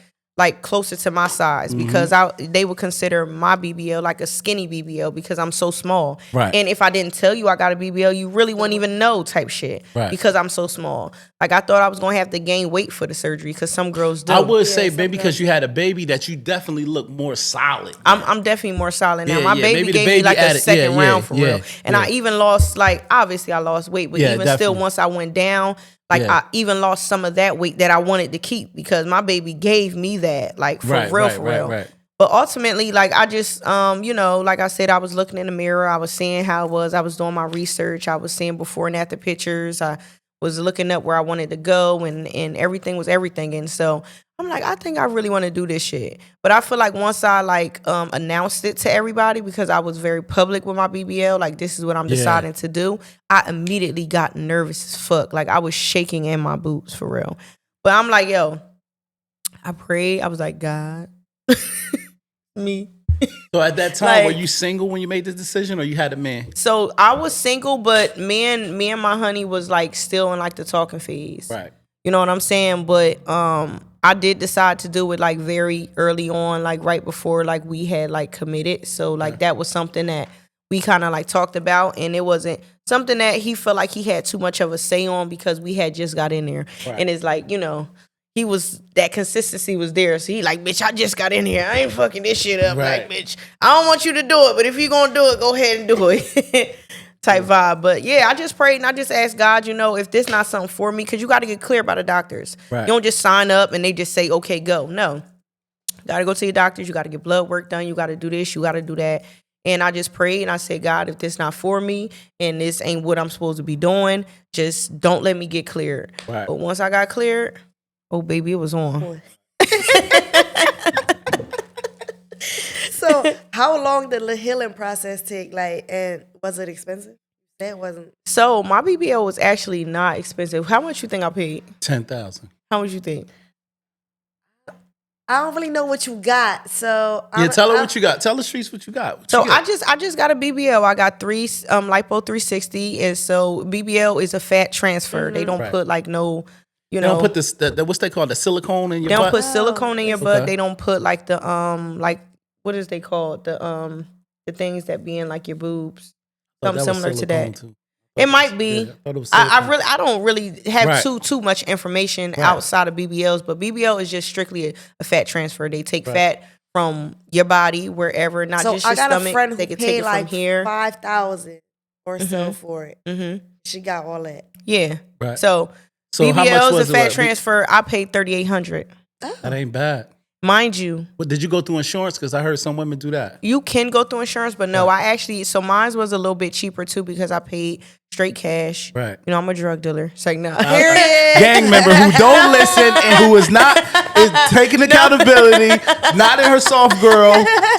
closer to my size because they would consider my BBL like a skinny BBL because I'm so small. And if I didn't tell you I got a BBL, you really wouldn't even know type shit because I'm so small. Like I thought I was going to have to gain weight for the surgery because some girls do. I would say maybe because you had a baby that you definitely look more solid. I'm definitely more solid now. My baby gave me like a second round for real. And I even lost, like, obviously I lost weight, but even still once I went down, like I even lost some of that weight that I wanted to keep because my baby gave me that, like for real. But ultimately, like I just, you know, like I said, I was looking in the mirror. I was seeing how it was. I was doing my research. I was seeing before and after pictures. I was looking up where I wanted to go and everything was everything. And so I'm like, I think I really want to do this shit. But I feel like once I like announced it to everybody because I was very public with my BBL, like this is what I'm deciding to do, I immediately got nervous as fuck. Like I was shaking in my boots for real. But I'm like, yo, I prayed. I was like, God, me. So at that time, like, were you single when you made this decision or you had a man? So I was single, but me and my honey was like still in like the talking phase. Right. You know what I'm saying? But I did decide to do it like very early on, like right before like we had like committed. So like that was something that we kind of like talked about, and it wasn't something that he felt like he had too much of a say on because we had just got in there. And it's like, you know, that consistency was there. So he like, bitch, I just got in here. I ain't fucking this shit up. Like, bitch, I don't want you to do it, but if you gonna do it, go ahead and do it. Type vibe. But yeah, I just prayed and I just asked God, you know, if this not something for me, because you got to get cleared by the doctors. You don't just sign up and they just say, okay, go. No. Got to go to your doctors. You got to get blood work done. You got to do this. You got to do that. And I just prayed and I said, God, if this not for me and this ain't what I'm supposed to be doing, just don't let me get cleared. But once I got cleared, oh, baby, it was on. So how long did the healing process take? Like, and was it expensive? That wasn't. So my BBL was actually not expensive. How much you think I paid? $10,000. How much you think? I don't really know what you got, so tell her what you got. Tell the streets what you got. I just got a BBL. I got 3 lipo 360, and so BBL is a fat transfer. They don't put like no, they don't put the what's they call the silicone in your butt. They don't put silicone in your butt. They don't put like the like what is they called the things that be in like your boobs. Something similar to that. Too. It might be. Yeah, I don't really have too much information outside of BBLs, but BBL is just strictly a fat transfer. They take fat from your body wherever, not just your stomach. I got a friend who paid like $5,000 or so for it. Mm-hmm. She got all that. Yeah. Right. So BBL is a fat transfer. I paid $3,800. Oh. That ain't bad. Mind you. But did you go through insurance? Because I heard some women do that. You can go through insurance, but no, I actually, so mine was a little bit cheaper too because I paid straight cash. Right. You know, I'm a drug dealer. It's like, no. Gang member who don't listen and who is taking accountability, not in her soft girl.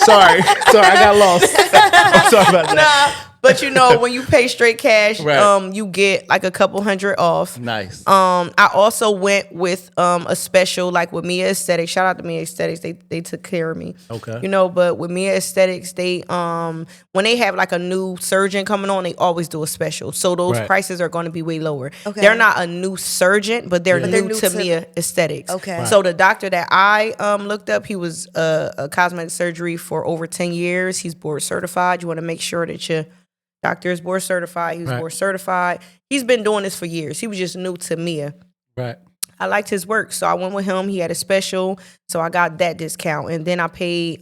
Sorry, I got lost. I'm sorry about that. But you know, when you pay straight cash, you get like a couple $100 off. Nice. I also went with a special like with Mia Aesthetics. Shout out to Mia Aesthetics. They took care of me. Okay. You know, but with Mia Aesthetics, they when they have like a new surgeon coming on, they always do a special. So those prices are going to be way lower. Okay. They're not a new surgeon, but they're new to Mia Aesthetics. Okay. Right. So the doctor that I looked up, he was a cosmetic surgery for over 10 years. He's board certified. You want to make sure that your doctor is board certified. He was board certified. He's been doing this for years. He was just new to Mia. Right. I liked his work, so I went with him. He had a special, so I got that discount. And then I paid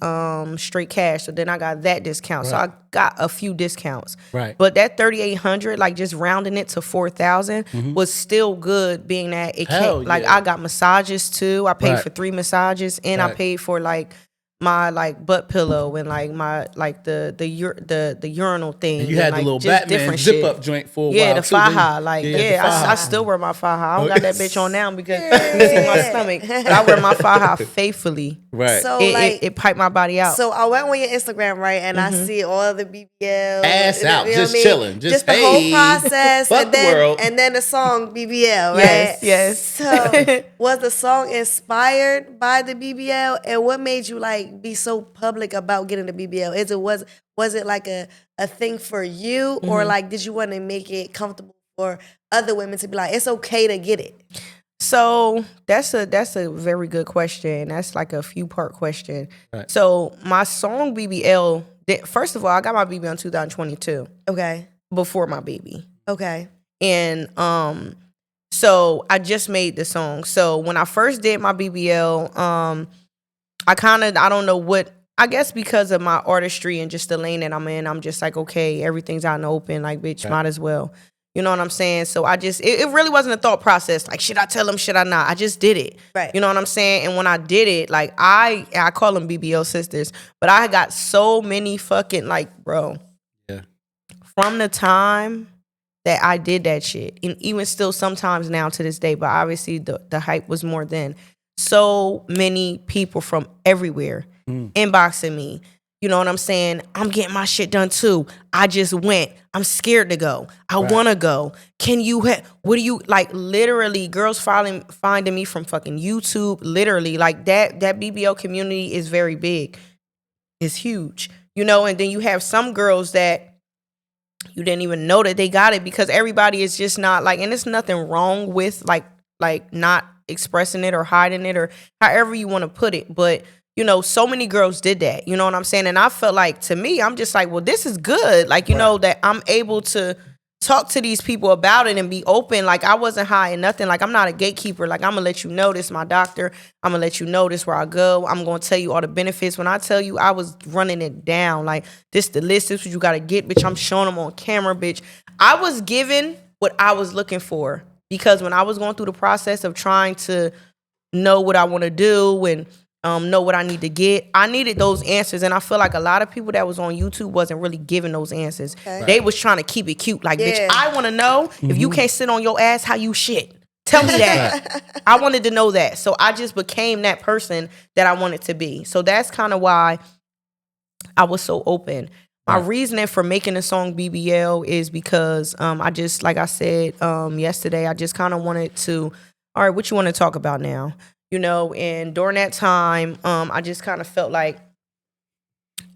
straight cash, so then I got that discount. So I got a few discounts. Right. But that $3,800, like just rounding it to $4,000, was still good. Being that it came, like I got massages too. I paid for 3 massages, and I paid for like my like butt pillow and like my like the urinal thing. And you had and, like, the little Batman zip up joint for a while. Yeah, the faja. Like I still wear my faja. I don't got that bitch on now because you see my stomach. But I wear my faja faithfully. Right. So it piped my body out. So I went on your Instagram, right, and I see all the BBL ass out, just chilling, just the whole process, fuck the world. And then the song BBL, right? Yes. So was the song inspired by the BBL, and what made you like be so public about getting the BBL? Was it like a thing for you, or like did you want to make it comfortable for other women to be like, it's okay to get it? So that's a very good question. That's like a few-part question. Right. So my song BBL, first of all, I got my BBL in 2022. Okay. Before my baby. Okay. And so I just made the song. So when I first did my BBL, I don't know what, I guess because of my artistry and just the lane that I'm in, I'm just like, okay, everything's out in the open, like, bitch, might as well. You know what I'm saying? So I just, it really wasn't a thought process. Like, should I tell them, should I not? I just did it. Right. You know what I'm saying? And when I did it, like, I call them BBL sisters, but I got so many fucking, like, bro. Yeah. From the time that I did that shit, and even still sometimes now to this day, but obviously the hype was more then. So many people from everywhere inboxing me. You know what I'm saying? I'm getting my shit done too. I just went. I'm scared to go. I want to go. Can you, what do you, like literally girls finding me from fucking YouTube, literally like that BBL community is very big. It's huge, you know? And then you have some girls that you didn't even know that they got it because everybody is just not like, and there's nothing wrong with like not expressing it or hiding it or however you want to put it. But you know, so many girls did that. You know what I'm saying? And I felt like, to me, I'm just like, well, this is good. Like, you know, that I'm able to talk to these people about it and be open. Like, I wasn't hiding nothing. Like, I'm not a gatekeeper. Like, I'm going to let you know this, my doctor. I'm going to let you know this where I go. I'm going to tell you all the benefits. When I tell you, I was running it down. Like, this the list. This what you got to get, bitch. I'm showing them on camera, bitch. I was given what I was looking for. Because when I was going through the process of trying to know what I want to do and know what I need to get, I needed those answers. And I feel like a lot of people that was on YouTube wasn't really giving those answers. Okay. They was trying to keep it cute. Like, bitch, I want to know if you can't sit on your ass, how you shit. Tell me that. I wanted to know that. So I just became that person that I wanted to be. So that's kind of why I was so open. My reasoning for making the song BBL is because I just, like I said yesterday, I just kind of wanted to, all right, what you want to talk about now? you know, and during that time, I just kind of felt like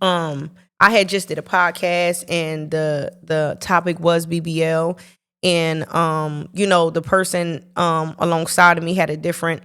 I had just did a podcast, and the topic was BBL, and you know, the person alongside of me had a different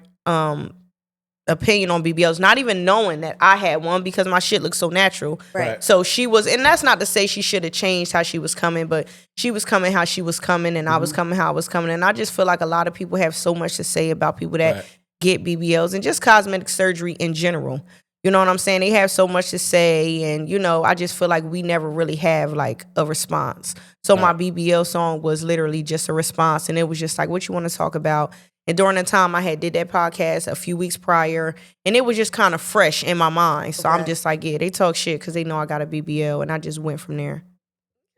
opinion on BBLs, not even knowing that I had one because my shit looks so natural. Right. So she was, and that's not to say she should have changed how she was coming, but she was coming how she was coming, and I was coming how I was coming. And I just feel like a lot of people have so much to say about people that get BBLs and just cosmetic surgery in general. You know what I'm saying? They have so much to say, and, you know, I just feel like we never really have, like, a response. So my BBL song was literally just a response, and it was just like, what you want to talk about? And during the time I had did that podcast a few weeks prior, and it was just kind of fresh in my mind. So I'm just like, yeah, they talk shit because they know I got a BBL, and I just went from there.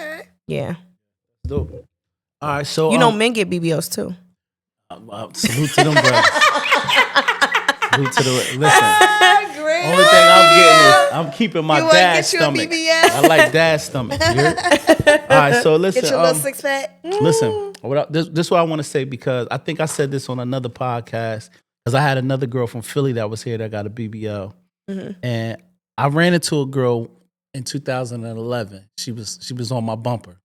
Okay. Yeah. Dope. All right, so you know, men get BBLs too. Salute to them brothers. Salute to the listen. Only thing I'm getting is I'm keeping my dad's stomach. I like dad's stomach. You heard? All right, so listen. Get your little six pack. Listen, this is what I want to say, because I think I said this on another podcast, because I had another girl from Philly that was here that got a BBL, and I ran into a girl in 2011. She was on my bumper.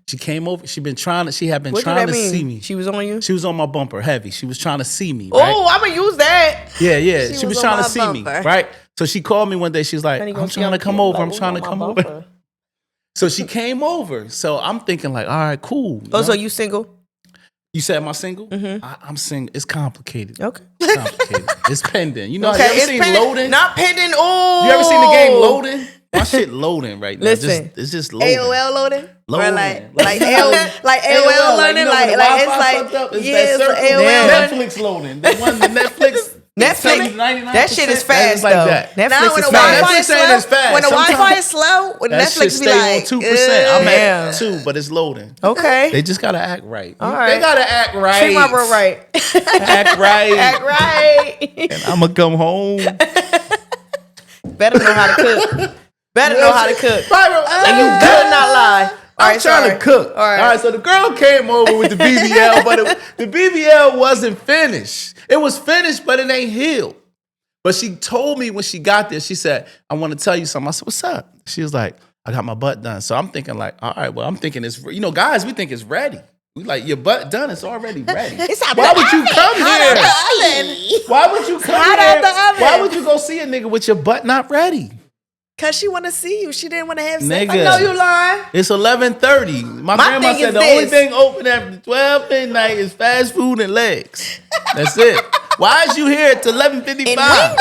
She came over. She had been trying to see me. She was on you? She was on my bumper heavy. She was trying to see me. Right? Oh, I'm gonna use that. Yeah. She was trying to see me, right? So she called me one day. She's like, I'm trying to come over. I'm trying to come over. So she came over. So I'm thinking like, all right, cool. So you single? You said, am I single? I'm single. It's complicated. Okay. It's complicated. It's pending. You know, you ever seen Loading? Not pending. Oh. You ever seen the game Loading? My shit loading right now. Listen. It's just loading. AOL loading? Loading. Or like AOL, like AOL loading? Like it's like, yeah, it's AOL. Netflix loading. The one, the Netflix. That shit is fast, like though. that. Netflix is fast. Netflix ain't as fast. When the Wi-Fi is slow, when that Netflix shit be stay like, on 2%. I'm at 2, but it's loading. Okay. They just gotta act right. All right. They gotta act right. Treat my bro right. Act right. Act right. And I'ma come home. Better know how to cook. Better know how to cook. And you better not lie. I'm trying to cook. All right, so the girl came over with the BBL, but the BBL wasn't finished. It was finished, but it ain't healed. But she told me when she got there, she said, I want to tell you something. I said, what's up? She was like, I got my butt done. So I'm thinking like, all right, well, I'm thinking it's, you know, guys, we think it's ready. We like, your butt done, it's already ready. Why would you come here? Why would you come here? Why would you go see a nigga with your butt not ready? Cause she want to see you. She didn't want to have sex. I know you lying. It's 11:30. My grandma said the only thing open after 12 midnight is fast food and legs. That's it. Why is you here at 11:55?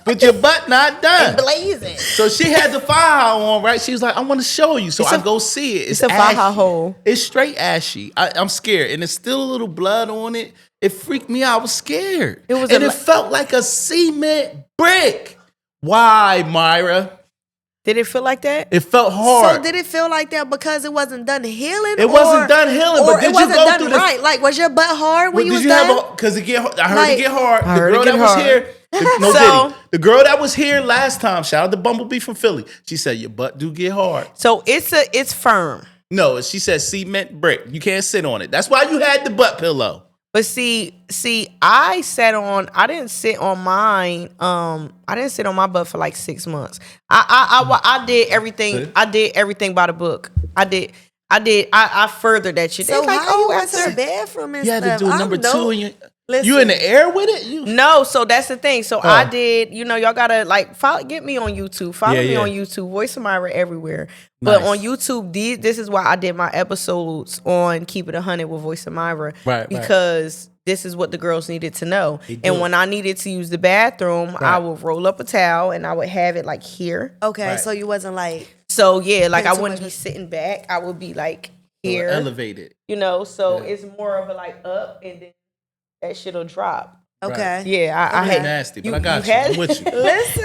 With your butt not done. And blazing. So she had the Faja on, right? She was like, I want to show you. So I go see it. It's a Faja hole. It's straight ashy. I'm scared. And there's still a little blood on it. It freaked me out. I was scared. It felt like a cement brick. Why, Myra? Did it feel like that? It felt hard. So did it feel like that because it wasn't done healing? It wasn't done healing, but did you go through right? Like, was your butt hard when you was done? Because I heard it get hard. The girl that was here, the girl that was here last time, shout out to Bumblebee from Philly. She said your butt do get hard. So it's firm. No, she said cement brick. You can't sit on it. That's why you had the butt pillow. But see, I didn't sit on mine. I didn't sit on my butt for like 6 months. I did everything. I did everything by the book. I furthered that shit. So how you went to the bathroom and stuff? You had to do number 2 and you in the air with it? No, so that's the thing. So I did, you know, y'all gotta like get me on YouTube. Follow me on YouTube. Voice of Myra everywhere. But on YouTube, this is why I did my episodes on Keep It 100 with Voice of Myra. Right. Because this is what the girls needed to know. And when I needed to use the bathroom, I would roll up a towel and I would have it like here. Okay, so you wasn't like... So yeah, like I wouldn't be sitting back. I would be like here. Elevated. You know, so it's more of a like up and then that shit'll drop. Okay. Yeah, I had nasty, but I got you. I'm with you. Listen,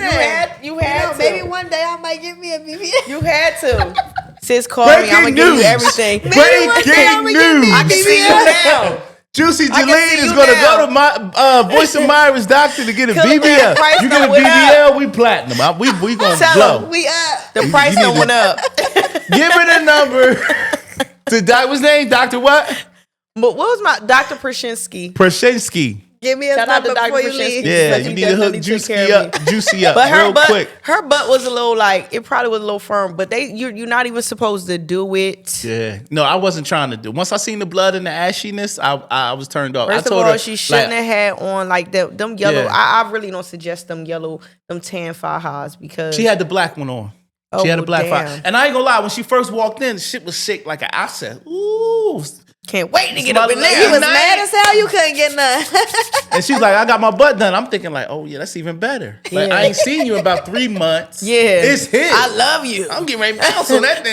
you had to. Maybe one day I might give me a BBL. You had to. Sis called me. I'm gonna give you everything. Breaking news. I can see you now. Juicy-Jaleen is gonna go to my Voice of Myra's doctor to get a BBL. You get a BBL, we platinum. We gonna blow. We up. The price done went up. Give her the number to what's his name? Dr. what? But what was my Dr. Prashinsky? Prashinsky. Give me a Shout out to number Dr. before you Brzezinski. leave. Yeah, you need to hook Juicy up But real quick. her butt was a little like, it probably was a little firm, but you're not even supposed to do it. Yeah. No, I wasn't trying to do. Once I seen the blood and the ashiness, I was turned off. First I told of all, her, she shouldn't have had on like them yellow. Yeah. I really don't suggest them tan fajas because she had the black one on. She had a black faja. And I ain't gonna lie, when she first walked in, shit was shaped like I said, ooh. Can't wait to get up in there. You was mad as hell you couldn't get none. And she's like, I got my butt done. I'm thinking like, oh yeah, that's even better. Like, I ain't seen you in about 3 months. Yeah. It's his. I love you. I'm getting ready to bounce on that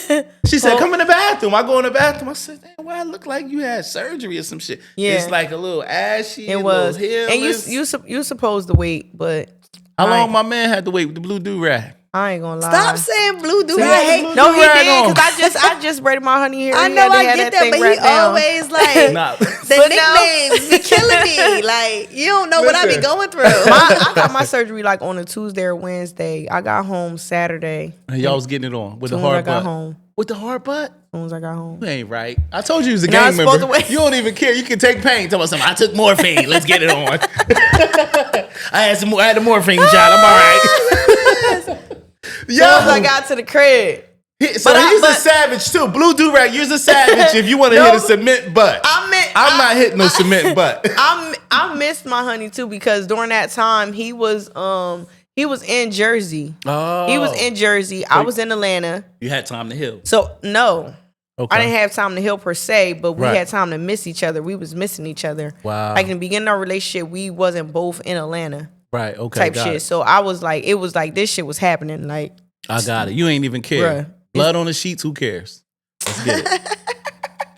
thing. She said, come in the bathroom. I go in the bathroom. I said, damn, why it look like you had surgery or some shit? Yeah. It's like a little ashy. It was. And you supposed to wait, but how long my man had to wait with the blue do-rag? I ain't gonna lie. Stop saying blue do rag. No, he did because I just braided my honey hair. I know I get that, but he always like the nicknames be killing me. Like you don't know what I be going through. I got my surgery like on a Tuesday or Wednesday. I got home Saturday. And y'all was getting it on with the hard butt. I got home. With the hard butt? As soon as I got home. You ain't right. I told you he was a gang member. You don't even care. You can take pain. Tell us something. I took morphine. Let's get it on. I had the morphine shot. I'm all right. Yo, I got to the crib. He's a savage too. Blue do-rag, you're a savage if you want to hit a cement butt. I'm not hitting no cement butt. I missed my honey too because during that time he was in Jersey. Oh. He was in Jersey. I was in Atlanta. You had time to heal. So no. Okay. I didn't have time to heal per se, but we had time to miss each other. We was missing each other. Wow. Like in the beginning of our relationship, we wasn't both in Atlanta. Right, okay. Type shit. So I was like, it was like this shit was happening. Like I got it. You ain't even care. Bruh. Blood on the sheets, who cares? Let's get it.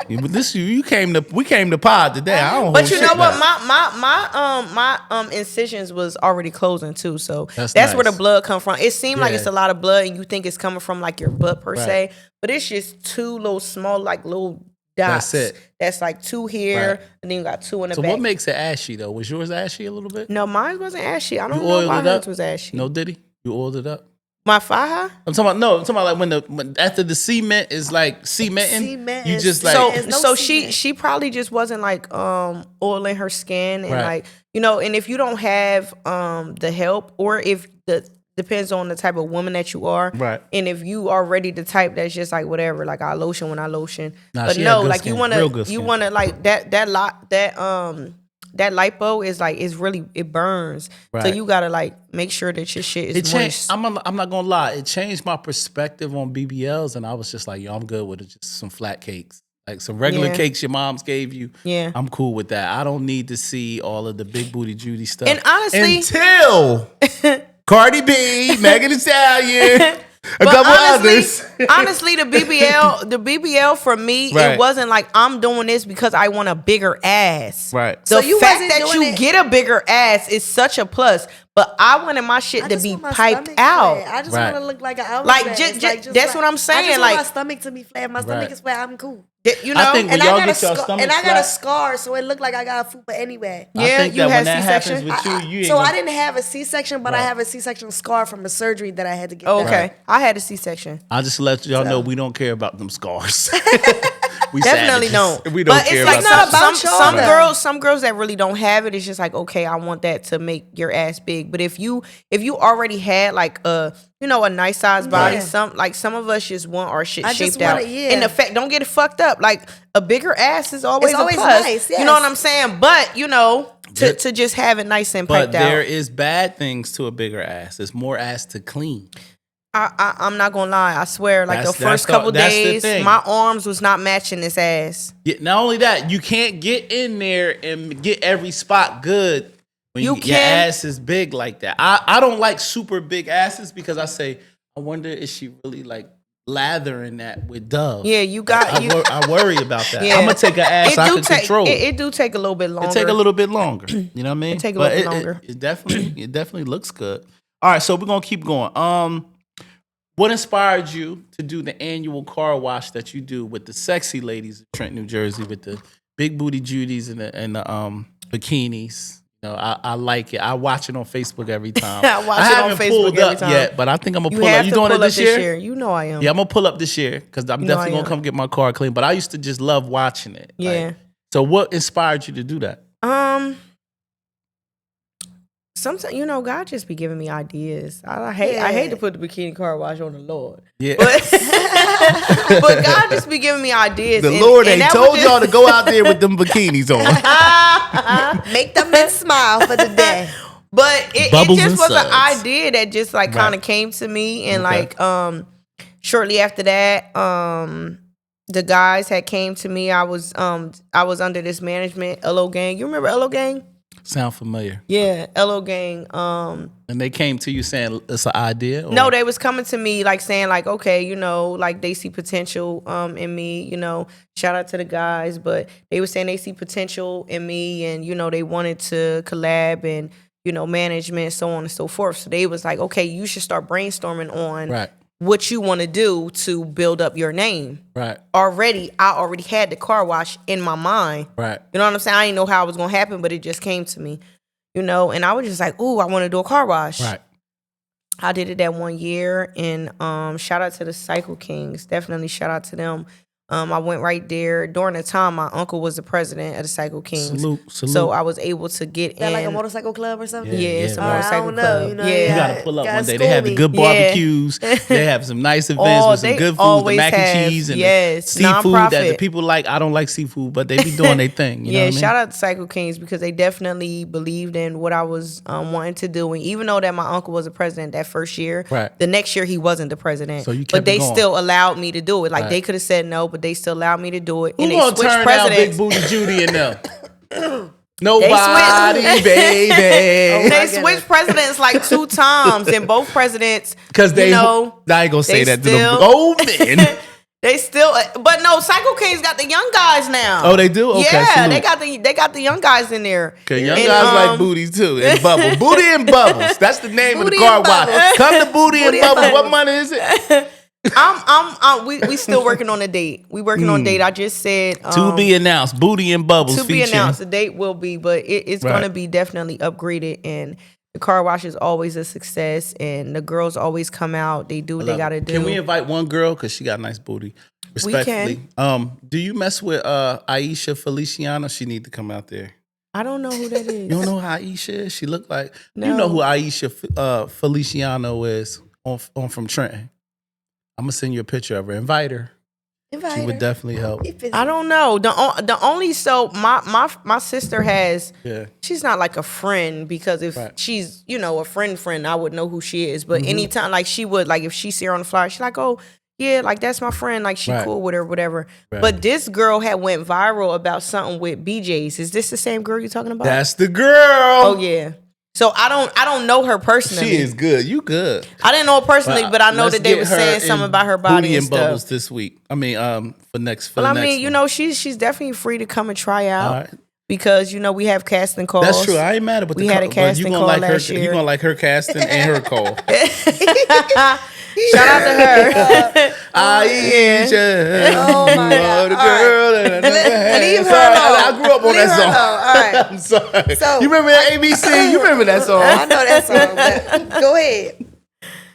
We came to pod today. I don't. But you know what? My incisions was already closing too. So that's nice. Where the blood come from. It seemed like it's a lot of blood, and you think it's coming from like your butt per se, but it's just two little small like little dots. That's it. That's like two here, and then you got two in the back. So what makes it ashy though? Was yours ashy a little bit? No, mine wasn't ashy. I don't know why yours was ashy. No, did he? You oiled it up? My faja? I'm talking about like when after the cement is like cementing, you just like so she probably just wasn't like oiling her skin and like and if you don't have the help or if depends on the type of woman that you are, right? And if you are already the type that's just like whatever, like I lotion when I lotion, but no, like skin. you wanna like that lipo is really it burns, so you gotta like make sure that your shit is moist. I'm not gonna lie, it changed my perspective on BBLs, and I was just like, yo, I'm good with it, just some flat cakes, like some regular cakes your moms gave you. Yeah, I'm cool with that. I don't need to see all of the big booty Judy stuff. And honestly, until Cardi B, Megan Thee Stallion. A couple others. Honestly, the BBL for me, it wasn't like I'm doing this because I want a bigger ass. Right. The fact that you get a bigger ass is such a plus. But I wanted my shit to be piped out. Flat. I just want to look like an hourglass. Like just that's what I'm saying. I just like want my stomach to be flat. My stomach is flat. I'm cool. You know, I got a scar, so it looked like I got a fupa anyway. Yeah, you had C-section. I didn't have a C-section, but I have a C-section scar from the surgery that I had to get. Oh, okay, I had a C-section. I'll just let y'all know we don't care about them scars. We definitely don't. We don't care it's like about some girls that really don't have it. It's just like, okay, I want that to make your ass big. But if you already had like a nice size body, some of us just want our shit shaped out. And the fact, don't get it fucked up. Like a bigger ass is always a plus. Nice. Yes. You know what I'm saying? But to just have it nice and piped out. But there is bad things to a bigger ass. There's more ass to clean. I'm not gonna lie. I swear, like the first couple days, my arms was not matching this ass. Yeah, not only that, you can't get in there and get every spot good when your ass is big like that. I don't like super big asses because I say, I wonder is she really like lathering that with Dove? Yeah, you got. I worry about that. I'm gonna take an ass I can control. It do take a little bit longer. It take a little bit longer. You know what I mean? It take a little bit longer. It definitely looks good. All right, so we're gonna keep going. What inspired you to do the annual car wash that you do with the sexy ladies of Trenton, New Jersey, with the big booty Judies and the bikinis? I like it. I watch it on Facebook every time. I haven't pulled up yet, but I think I'm gonna pull up. You doing it this year? You know I am. Yeah, I'm gonna pull up this year because I'm definitely gonna come get my car clean. But I used to just love watching it. Yeah. So what inspired you to do that? Sometimes, God just be giving me ideas. I hate to put the bikini car wash on the Lord. Yeah. But God just be giving me ideas. The Lord ain't told y'all to go out there with them bikinis on. Make the men smile for the day. But it just was an idea that just like kind of came to me. And like shortly after that, the guys had came to me. I was under this management, LO Gang. You remember LO Gang? Sound familiar. Yeah, LO Gang. And they came to you saying it's an idea? Or? No, they was coming to me like saying like, okay, like they see potential in me, shout out to the guys, but they were saying they see potential in me and, they wanted to collab and, management, so on and so forth. So they was like, okay, you should start brainstorming on what you want to do to build up your name. Right. I already had the car wash in my mind. Right. You know what I'm saying? I didn't know how it was going to happen, but it just came to me, and I was just like, ooh, I want to do a car wash. Right. I did it that 1 year, and shout out to the Cycle Kings. Definitely shout out to them. I went right there. During the time, my uncle was the president of the Cycle Kings. Salute. So I was able to get in. That like a motorcycle club or something? Yeah, it's a motorcycle club. You gotta pull up one day. They have the good barbecues. They have some nice events with some good food, the mac and cheese and the seafood that the people like. I don't like seafood, but they be doing their thing. You know what I mean? Shout out to Cycle Kings because they definitely believed in what I was wanting to do. And even though that my uncle was the president that first year, the next year he wasn't the president. So you kept but they going. Still allowed me to do it. Like they could have said no, but they still allowed me to do it. Who and they gonna switched turn presidents. down Big Booty Judy and them? Nobody, baby. They switched presidents like 2 times, and both presidents, because I ain't gonna say that to the old men. They still, but no, Cycle Kings got the young guys now. Oh, they do? Okay, yeah, salute. they got the young guys in there. Okay, young guys like booties too, and bubbles, booty and bubbles. That's the name of the car wash. Come to Booty and Bubbles. What money is it? We still working on a date. We working on a date. I just said to be announced. Booty and Bubbles to be announced. The date will be, but it's going to be definitely upgraded. And the car wash is always a success. And the girls always come out. They do what they got to do. Can we invite one girl because she got a nice booty? Respectfully, we can. Do you mess with Aisha Feliciano? She need to come out there. I don't know who that is. You don't know who Aisha is? She look like no. You know who Aisha Feliciano is on from Trenton. I'm gonna send you a picture of her. Invite her. She would definitely help. I don't know. The only my sister has. Yeah. She's not like a friend because if she's a friend, I would know who she is. But anytime like she would like if she see her on the flyer, she's like, oh yeah, like that's my friend. Like she cool with her, whatever. Right. But this girl had went viral about something with BJ's. Is this the same girl you're talking about? That's the girl. Oh yeah. So I don't know her personally. She is good. You good. I didn't know her personally, but I know that they were saying something about her body Booty and and Bubbles stuff. this week. I mean, for next. Well, I mean, she's definitely free to come and try out because we have casting calls. That's true. I ain't mad about we had a casting call last year. You gonna like her casting and her call. Shout out to her. Aisha. Oh my God. The girl Leave her alone. I grew up on that song. All right. I'm sorry. So, you remember that ABC? You remember that song? I know that song. But go ahead.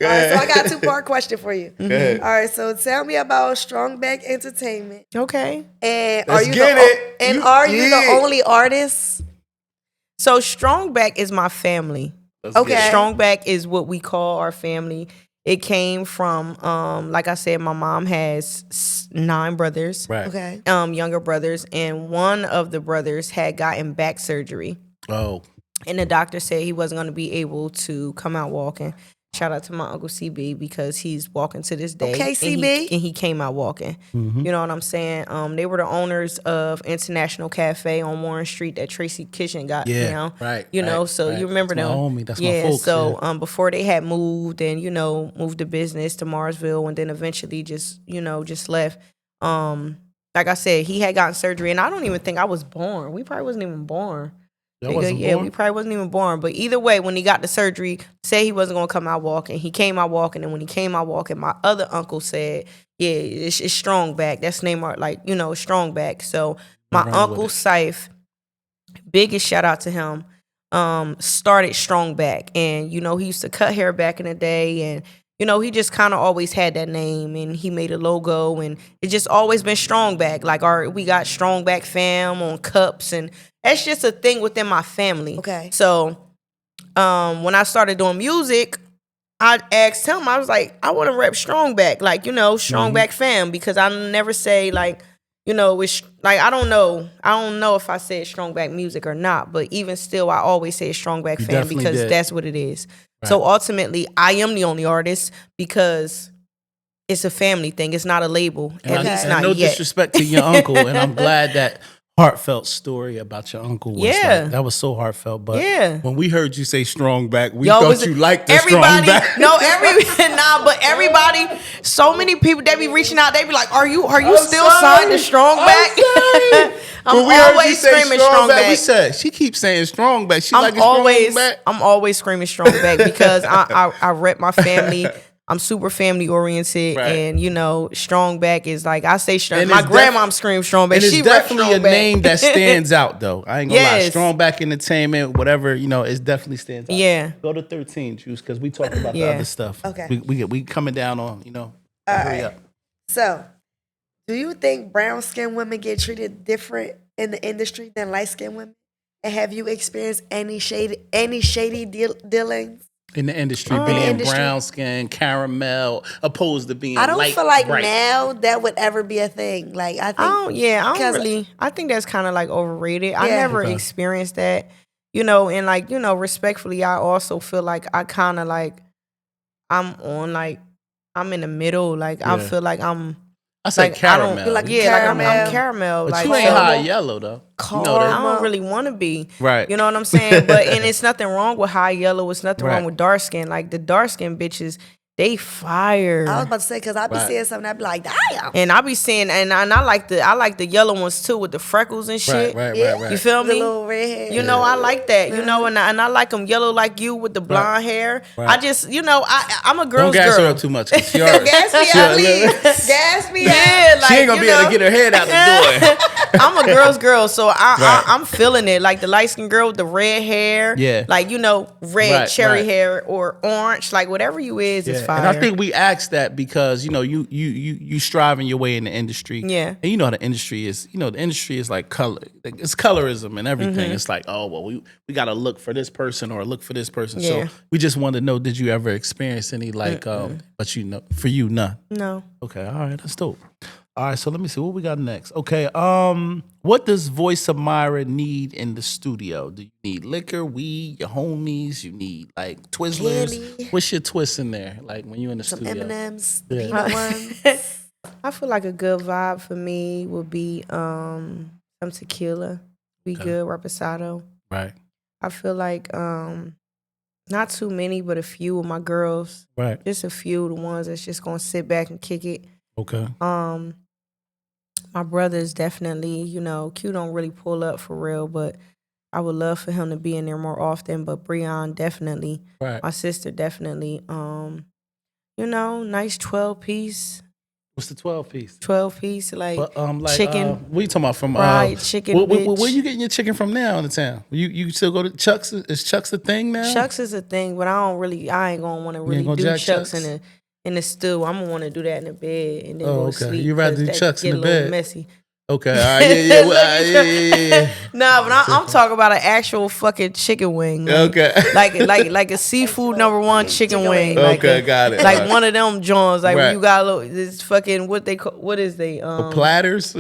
All right, so I got a 2-part question for you. Go ahead. All right, so tell me about Strong Back Entertainment. Okay. And are you the only artist? So Strong Back is my family. Okay. Strong Back is what we call our family. It came from, like I said, my mom has 9 brothers. Right. Okay. Younger brothers, and one of the brothers had gotten back surgery. Oh. And the doctor said he wasn't going to be able to come out walking. Shout out to my Uncle CB because he's walking to this day. Okay, CB. And he came out walking. Mm-hmm. You know what I'm saying? They were the owners of International Cafe on Warren Street that Tracy Kitchen got. Yeah, right. You know, so you remember That's them. My homie. That's my folks. So before they had moved and, moved the business to Marsville and then eventually just left. Like I said, he had gotten surgery and I don't even think I was born. We probably wasn't even born. Born? We probably wasn't even born. But either way, when he got the surgery, say he wasn't going to come out walking. He came out walking. And when he came out walking, my other uncle said, yeah, it's Strong Back. That's the name of, Strong Back. So my uncle Saif, biggest shout out to him, started Strong Back. And, he used to cut hair back in the day. And, he just kind of always had that name, and he made a logo, and it's just always been Strong Back. Like we got Strong Back fam on cups, and that's just a thing within my family. Okay. So when I started doing music, I asked him, I was like, I want to rep Strong Back, like, Strong Back fam, because I never say like, it's like, I don't know if I said Strong Back music or not, but even still, I always say Strong Back fam because that's what it is. Right. So ultimately, I am the only artist because it's a family thing. It's not a label. At least not no yet. Disrespect to your uncle, and I'm glad that heartfelt story about your uncle was that was so heartfelt. But when we heard you say Strong Back, we thought you liked the Strong Back. No, but everybody, so many people, they be reaching out, they be like, are you still signed to Strong Back? I'm always screaming Strong Back. We said she keeps saying Strong Back. I'm always screaming Strong Back because I rep my family. I'm super family oriented, and Strong Back is like, I say Strong. My grandma screams Strong Back. She definitely a name that stands out, though. I ain't gonna lie. Strong Back Entertainment, whatever, it definitely stands out. Yeah. Go to 13, Juice, because we talking about the other stuff. Okay. We coming down on hurry up. So, do you think brown skinned women get treated different in the industry than light skinned women? And have you experienced any shady dealings? In the industry, being brown skin, caramel, opposed to being I don't light, feel like bright. now that would ever be a thing. Like, I think, I think that's kind of like overrated. I never experienced that, and like, respectfully, I also feel like I kind of like, I'm in the middle. Like, I feel like I said like, caramel. I don't, like, I'm caramel. But like, you ain't high yellow, though. I don't really want to be. Right. You know what I'm saying? But and it's nothing wrong with high yellow. It's nothing wrong with dark skin. Like, the dark skin bitches, they fire. I was about to say, because I be seeing something, I be like, damn. And I be seeing, and I like the yellow ones too with the freckles and shit. Right. You feel me? The little red hair. I like that. And I like them yellow like you with the blonde hair. Right. I just, I'm a girl's Don't gas girl. her up too much. Gas me out. Yeah, like, she ain't gonna be able to get her head out the door. I'm a girl's girl, so I'm feeling it. Like the light skinned girl with the red hair. Yeah. Like, red cherry hair or orange. Like, whatever you is fire. And I think we asked that because, you striving your way in the industry. Yeah. And the industry is, like color. It's colorism and everything. It's like, oh, well, we got to look for this person or look for this person. Yeah. So we just wanted to know, did you ever experience any like, but for you, none? No. Okay. All right. That's dope. All right, so let me see what we got next. Okay, what does Voice of Myra need in the studio? Do you need liquor, weed, your homies? You need like Twizzlers? Candy. What's your twist in there? Like when you in the Some studio? M&Ms, peanut ones. I feel like a good vibe for me would be some tequila. Be good, reposado. Right. I feel like not too many, but a few of my girls. Right. Just a few of the ones that's just gonna sit back and kick it. Okay. My brother is definitely, Q don't really pull up for real, but I would love for him to be in there more often. But Breon definitely, right. My sister definitely, nice 12-piece. What's the 12-piece? 12-piece, like chicken. What are you talking about from? Fried chicken. Where you getting your chicken from now in the town? You still go to Chuck's? Is Chuck's a thing now? Chuck's is a thing, but I ain't gonna want to really do Chuck's in the stew. I'm gonna want to do that in the bed and then go to sleep. You rather do Chuck's in the bed? Get a little messy. Okay, all right, yeah. No, but I'm talking about an actual fucking chicken wing. Okay, like a seafood #1 chicken wing. Okay, got it. Like one of them Johns. Like when you got a little this fucking what is they platters?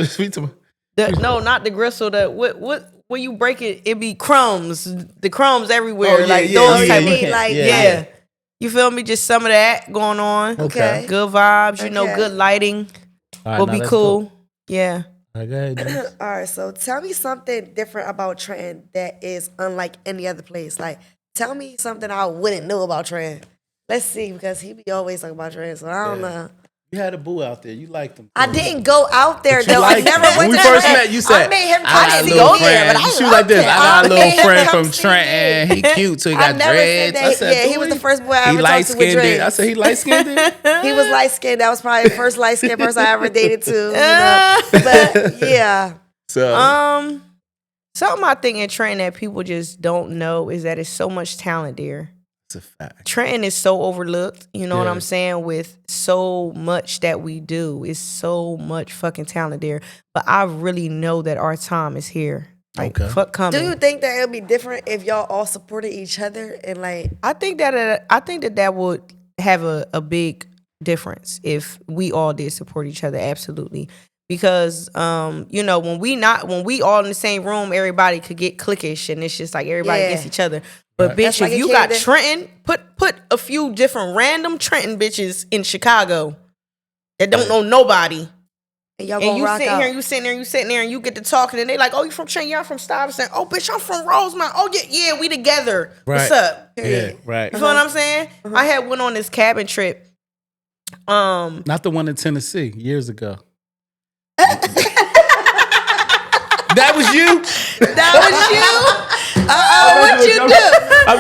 No, not the gristle. What when you break it, it be crumbs. The crumbs everywhere. Those type of You feel me? Just some of that going on. Okay. Good vibes. Good lighting. Will be cool. Dope. Yeah. All right, so tell me something different about Trenton that is unlike any other place. Like, tell me something I wouldn't know about Trenton. Let's see, because he be always talking about Trenton, so I don't know. You had a boo out there. You liked him. I didn't go out there, though. I never went to When we first met, you said, I made him I got a little friend. You shoot like this. I got a little friend from Trenton. He cute, so he got dreads. I said, he was the first boy I ever talked to with dreads. I said, he light-skinned? He was light-skinned. That was probably the first light-skinned person I ever dated, too. But, yeah. Something I think in Trenton that people just don't know is that it's so much talent there. It's a fact. Trenton is so overlooked, you know what I'm saying, with so much that we do. It's so much fucking talent there. But I really know that our time is here. Like, fuck coming. Do you think that it'll be different if y'all all supported each other and like? I think that would have a big difference if we all did support each other. Absolutely, because you know, when we all in the same room, everybody could get cliquish, and it's just like everybody against each other. But bitch, if you got Trenton, put a few different random Trenton bitches in Chicago that don't know nobody. And y'all and you rock sitting out. here, you sitting there, and you get to talking, and they like, oh, you from Trenton? Yeah, I'm from Stuyvesant. Oh, bitch, I'm from Rosemount. Oh, yeah, we together. Right. What's up? Yeah, right. You feel what I'm saying? I had went on this cabin trip. Not the one in Tennessee years ago. That was you? That was you? What you do? I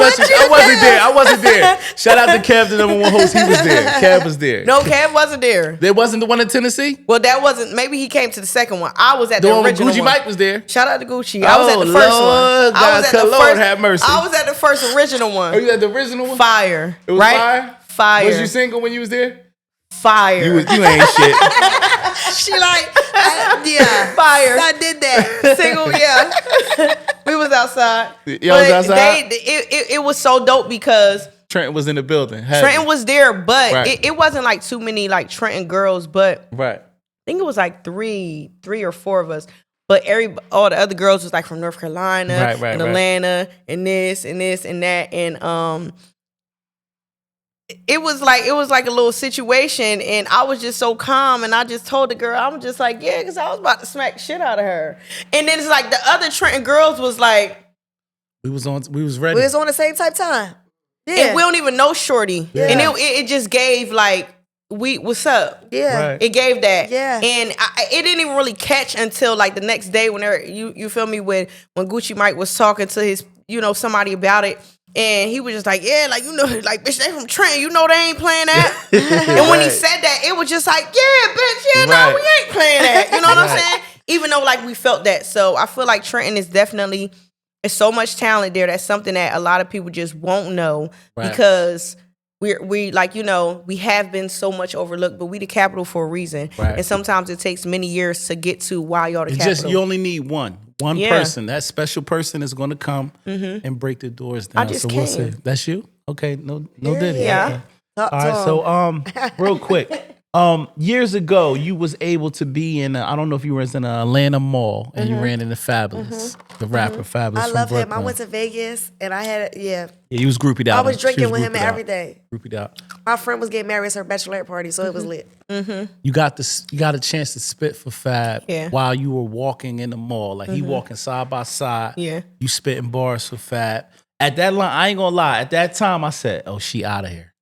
wasn't there. Shout out to Kev, the number one host. He was there. Kev was there. No, Kev wasn't there. There wasn't the one in Tennessee? Well, that wasn't. Maybe he came to the second one. I was at the original Gucci one. Mike was there. Shout out to Gucci. I was at the first Lord, one. I was at the Lord first. have mercy. I was at the first original one. Are you at the original one? Fire. It was right? Fire? Was you single when you was there? Fire. You ain't shit. She like, yeah. Fire. I did that. Single, yeah. We was outside. Y'all was outside? It was so dope because Trenton was in the building. Trenton was there, but right. it wasn't like too many like Trenton girls, but right. I think it was like three or four of us. But all the other girls was like from North Carolina and Atlanta and this and that. And it was like a little situation, and I was just so calm, and I just told the girl, I'm just like, yeah, because I was about to smack the shit out of her. And then it's like the other Trenton girls was like, we was ready. We was on the same type time. Yeah. And we don't even know Shorty. Yeah. And it just gave like, what's up? Yeah. Right. It gave that. Yeah. And it didn't even really catch until like the next day when you feel me, when Gucci Mike was talking to his, somebody about it. And he was just like, yeah, like, like, bitch, they from Trenton. You know they ain't playing that. And when he said that, it was just like, yeah, bitch, no, we ain't playing that. You know what I'm saying? Even though, like, we felt that. So I feel like Trenton is definitely, there's so much talent there. That's something that a lot of people just won't know because we like, we have been so much overlooked, but we the capital for a reason. Right. And sometimes it takes many years to get to why y'all the capital. You only need one person. That special person is going to come and break the doors down. I just we'll say, that's you? Okay, no Diddy. Yeah. Okay. All right, so real quick. Years ago, you was able to be in I don't know if you were in the Atlanta Mall and you ran into Fabolous, the rapper Fabolous. I love him. I went to Vegas and I had Yeah, you was groupied out. I was drinking with him every day. Groupied out. My friend was getting married at her bachelorette party, so it was lit. You got a chance to spit for Fab while you were walking in the mall. Like he walking side by side. Yeah. You spitting bars for Fab. At that line, I ain't gonna lie. At that time, I said, "Oh, she out of here."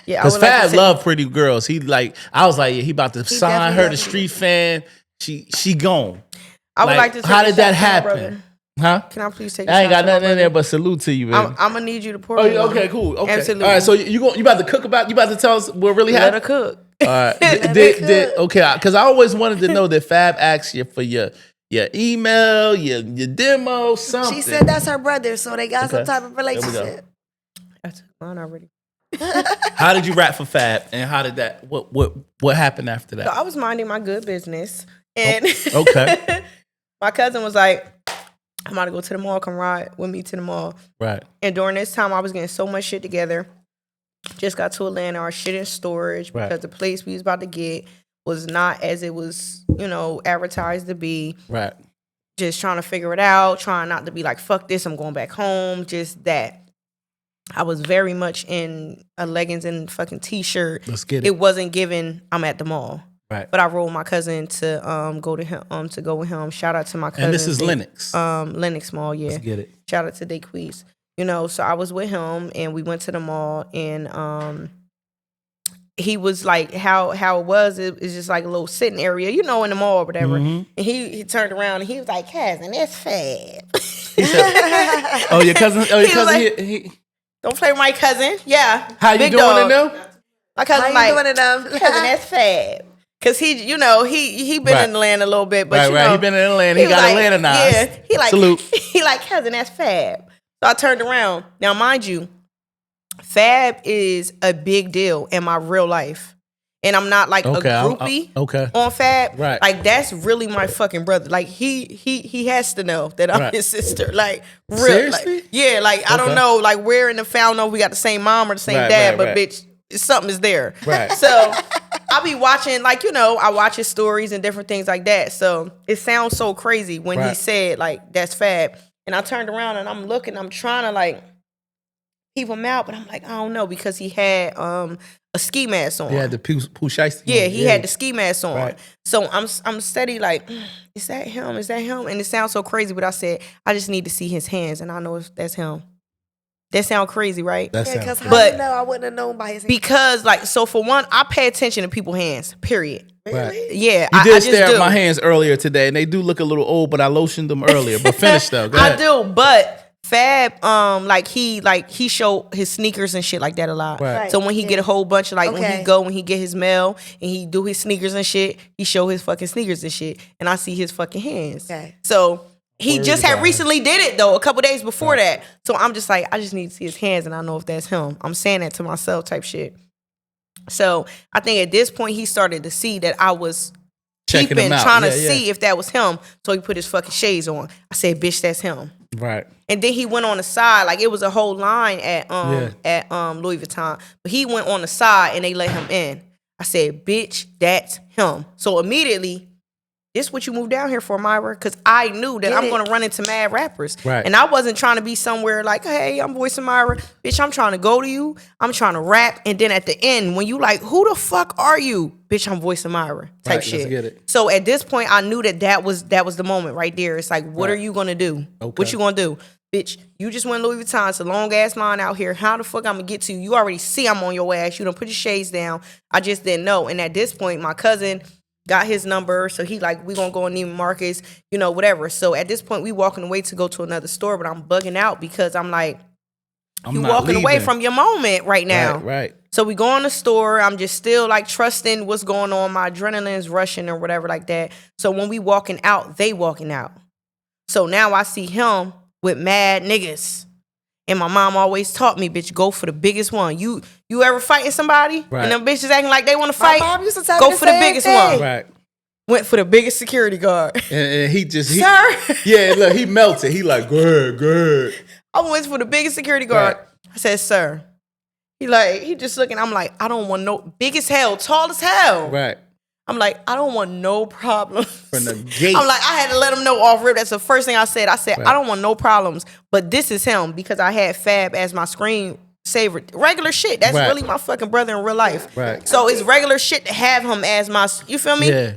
Yeah, because Fab loved pretty girls. I was like, yeah, he about to sign her to Street Fan. She gone. I would like to. How did that happen? Huh? Can I please take? I ain't got nothing in there but salute to you, man. I'm gonna need you to pour. Oh, okay, cool. Okay, absolutely. All right, so you about to cook about? You about to tell us what really happened? Let her cook. All right. Okay, because I always wanted to know that Fab asked you for your email, your demo, something. She said that's her brother, so they got some type of relationship. I took mine already. How did you rap for Fab, and how did that? What happened after that? So I was minding my good business, and my cousin was like, "I'm about to go to the mall. Come ride with me to the mall." Right. And during this time, I was getting so much shit together. Just got to Atlanta, our shit in storage because the place we was about to get was not as it was, advertised to be. Right. Just trying to figure it out, trying not to be like, fuck this, I'm going back home. Just that. I was very much in a leggings and fucking t-shirt. Let's get it. It wasn't given, I'm at the mall. Right. But I rolled my cousin to go with him. Shout out to my cousin. And this is Lennox. Lennox Mall, yeah. Let's get it. Shout out to Daquise. So I was with him and we went to the mall and he was like how it was just like a little sitting area, in the mall or whatever. Mm-hmm. And he turned around and he was like, cousin, that's Fab. He said, oh, your cousin? Oh, your cousin? Like, don't play with my cousin. Yeah. How you doing it now? My cousin cousin, that's Fab. Cause he been in Atlanta a little bit, but he been in Atlanta. He got Atlanta-nized. Yeah. He like salute. He like cousin, that's Fab. So I turned around. Now, mind you, Fab is a big deal in my real life. And I'm not like a groupie on Fab. Right. Like that's really my fucking brother. Like he has to know that I'm his sister. Like real. Seriously? Like, yeah, like I don't know, like we're in the family, know we got the same mom or the same dad, but bitch, something is there. Right. So I'll be watching, like, you know, I watch his stories and different things like that. So it sounds so crazy when he said, like, that's Fab. And I turned around and I'm looking, I'm trying to, like, peep him out, but I'm like, I don't know, because he had a ski mask on. Yeah, the Pooh Shiesty. Yeah, he had the ski mask on. Right. So I'm steady like, is that him? Is that him? And it sounds so crazy, but I said, I just need to see his hands, and I know if that's him. That sound crazy, right? Because how do you know I wouldn't have known by his hands? Because, like, so for one, I pay attention to people's hands, period. Really? Right. Yeah, you did stare at my hands earlier today, and they do look a little old, but I lotioned them earlier. But finish though. Go ahead. I do, but Fab, he show his sneakers and shit like that a lot. Right. So when he get a whole bunch of when he get his mail and he do his sneakers and shit, he show his fucking sneakers and shit, and I see his fucking hands. Okay. So he just had recently did it though, a couple days before that. So I'm just like, I just need to see his hands, and I know if that's him. I'm saying that to myself, type shit. So I think at this point he started to see that I was peeping, trying to see if that was him. So he put his fucking shades on. I said, bitch, that's him. Right. And then he went on the side, like it was a whole line at Louis Vuitton, but he went on the side and they let him in. I said, bitch, that's him. So immediately, this what you moved down here for, Myra? Because I knew that I'm going to run into mad rappers. Right. And I wasn't trying to be somewhere like, hey, I'm Voice of Myra. Bitch, I'm trying to go to you. I'm trying to rap. And then at the end, when you like, who the fuck are you? Bitch, I'm Voice of Myra type shit. Let's get it. So at this point, I knew that was the moment right there. It's like, what are you going to do? Okay. What you going to do? Bitch, you just went Louis Vuitton. It's a long-ass line out here. How the fuck I'm going to get to you? You already see I'm on your ass. You done put your shades down. I just didn't know. And at this point, my cousin got his number, so he like, we gonna go on Neiman Marcus, you know, whatever. So at this point, we walking away to go to another store, but I'm bugging out because I'm like, you walking away from your moment right now. Right. So we go in the store. I'm just still like trusting what's going on. My adrenaline's rushing or whatever like that. So when we walking out, they walking out. So now I see him with mad niggas. And my mom always taught me, bitch, go for the biggest one. You ever fighting somebody? Right. And them bitches acting like they want to fight? My mom used to tell me go for the biggest one. Right. Went for the biggest security guard. And he just... Sir? Yeah, look, he melted. He like, good. I went for the biggest security guard. Right. I said, sir. He just looking. I'm like, I don't want no... Big as hell, tall as hell. Right. I'm like, I don't want no problems. From the gate. I'm like, I had to let him know off rip. That's the first thing I said. I said, right. I don't want no problems, but this is him because I had Fab as my screen saver. Regular shit. That's really my fucking brother in real life. Right. So it's regular shit to have him as my, you feel me? Yeah.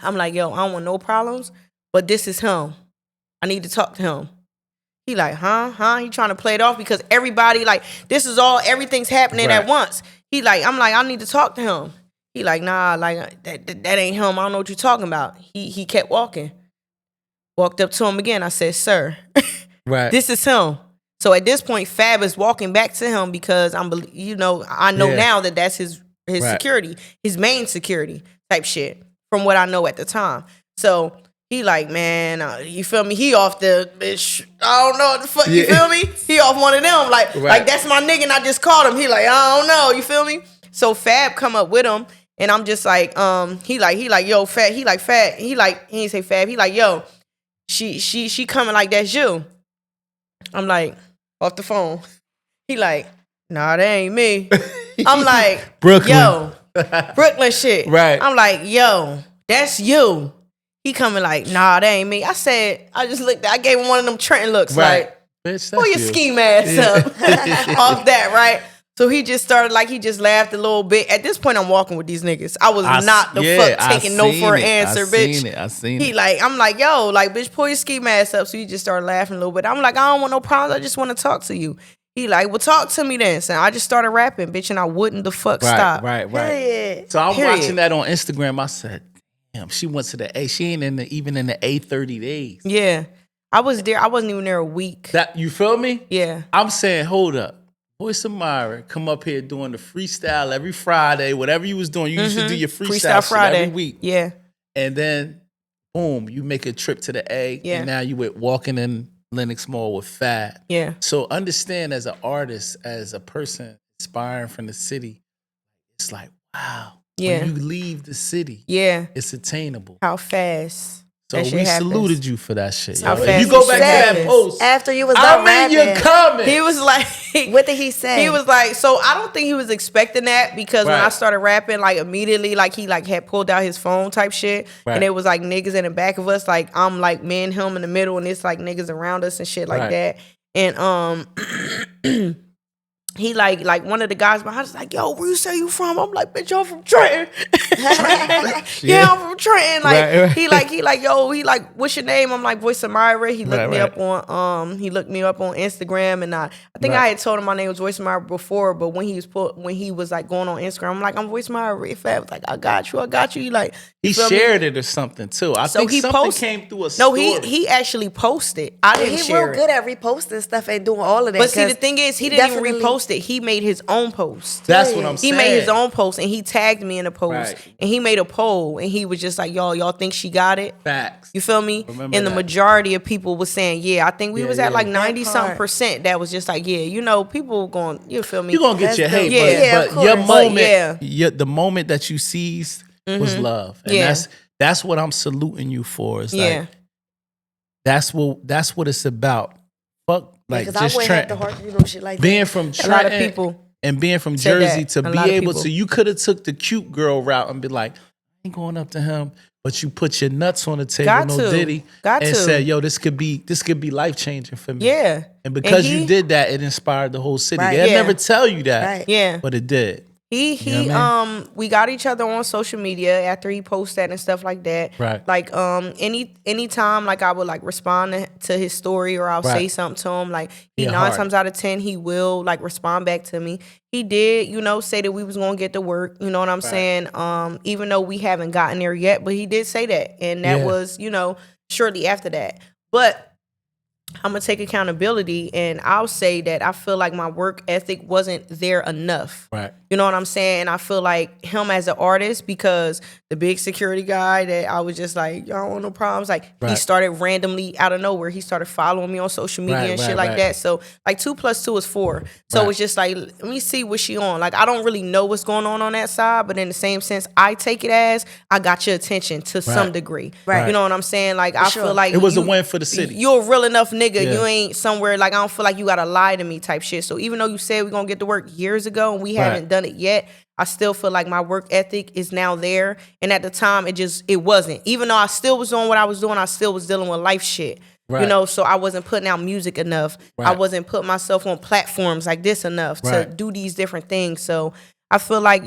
I'm like, yo, I don't want no problems, but this is him. I need to talk to him. He like, huh? He trying to play it off because everybody like, this is all, everything's happening at once. He like, I'm like, I need to talk to him. He like, nah, like that ain't him. I don't know what you're talking about. He kept walking. Walked up to him again. I said, sir, right, this is him. So at this point, Fab is walking back to him because I know now that that's his security, his main security type shit from what I know at the time. So he like, man, you feel me? He off the bitch. I don't know what the fuck. You feel me? He off one of them. Like that's my nigga. And I just called him. He like, I don't know. You feel me? So Fab come up with him. And I'm just like, he like, yo, Fab. He like, Fab. He ain't say Fab. He like, yo, she coming like that's you. I'm like, off the phone. He like, nah, that ain't me. I'm like, Brooklyn. Yo, Brooklyn shit. Right. I'm like, yo, that's you. He coming like, nah, that ain't me. I just looked, I gave him one of them Trenton looks, like, bitch, pull your ski mask up off that, right? So he just started like, he just laughed a little bit. At this point, I'm walking with these niggas. I was not the fuck taking no for an answer, bitch. I seen it. I'm like, yo, like, bitch, pull your ski mask up. So he just started laughing a little bit. I'm like, I don't want no problems. I just want to talk to you. He like, well, talk to me then. So I just started rapping, bitch, and I wouldn't the fuck stop. Right. Period. So I'm watching that on Instagram. I said, damn, she went to the A. She ain't even in the A 30 days. Yeah. I was there. I wasn't even there a week. You feel me? Yeah. I'm saying, hold up. Voice of Myra, come up here doing the freestyle every Friday. Whatever you was doing, you used to do your freestyle Friday every week. Yeah. And then, boom, you make a trip to the A. Yeah. And now you walking in Lennox Mall with Fab. Yeah. So understand, as an artist, as a person inspiring from the city, it's like, wow. Yeah. When you leave the city, it's attainable. How fast. So we saluted you for that shit. How if you go back to that post after you was done rapping, your comments. He was like, what did he say? He was like, so I don't think he was expecting that, because when I started rapping, like immediately, like he like had pulled out his phone type shit, and it was like niggas in the back of us, like I'm like me and him in the middle, and it's like niggas around us and shit like that, and he like one of the guys behind us like, yo, where you say you from? I'm like, bitch, I'm from Trenton. Yeah, I'm from Trenton. Like he like, yo, he like, what's your name? I'm like, Voice of Myra. He looked me up on Instagram, and I think I had told him my name was Voice of Myra before, but when he was like going on Instagram, I'm like, I'm Voice of Myra. Fab was like, I got you. He like, he shared it or something too. I think something came through a story. No, he actually posted. I didn't share it. He's real good at reposting stuff and doing all of that. But see, the thing is, he didn't even repost it. He made his own post. That's what I'm saying. He made his own post, and he tagged me in the post, and he made a poll, and he was just like, y'all think she got it? Facts. You feel me? Remember and the majority of people was saying, yeah. I think we was at like 90-something% that was just like, yeah, you know, people going, you feel me? You're going to get your hate, but your moment, the moment that you seized was love. And that's what I'm saluting you for. It's like, that's what it's about. Fuck. Like, just shit like being that. from Trenton and being from Jersey to be able to, you could have took the cute girl route and be like, I ain't going up to him, but you put your nuts on the table, Diddy, and said, yo, this could be life changing for me. Yeah, and because you did that, it inspired the whole city. They'll never tell you that, but it did. We got each other on social media after he posted that and stuff like that. Right. Like anytime like I would like respond to his story, or I'll say something to him, like he 9 times out of 10 he will like respond back to me. He did, say that we was gonna get to work, you know what I'm saying? Even though we haven't gotten there yet, but he did say that. And that was, shortly after that. But I'm gonna take accountability, and I'll say that I feel like my work ethic wasn't there enough. Right. You know what I'm saying? And I feel like him as an artist, because the big security guy that I was just like, y'all don't want no problems. Like he started randomly out of nowhere. He started following me on social media and shit like that. So like 2 + 2 is 4. So it's just like, let me see what she on. Like I don't really know what's going on that side, but in the same sense, I take it as I got your attention to some degree. Right. You know what I'm saying? Like I feel like it was a win for the city. You're a real enough nigga. You ain't somewhere like I don't feel like you gotta lie to me type shit. So even though you said we're gonna get to work years ago and we haven't done it yet, I still feel like my work ethic is now there. And at the time it wasn't. Even though I still was doing what I was doing, I still was dealing with life shit. Right. So I wasn't putting out music enough. Right. I wasn't putting myself on platforms like this enough to do these different things. So I feel like,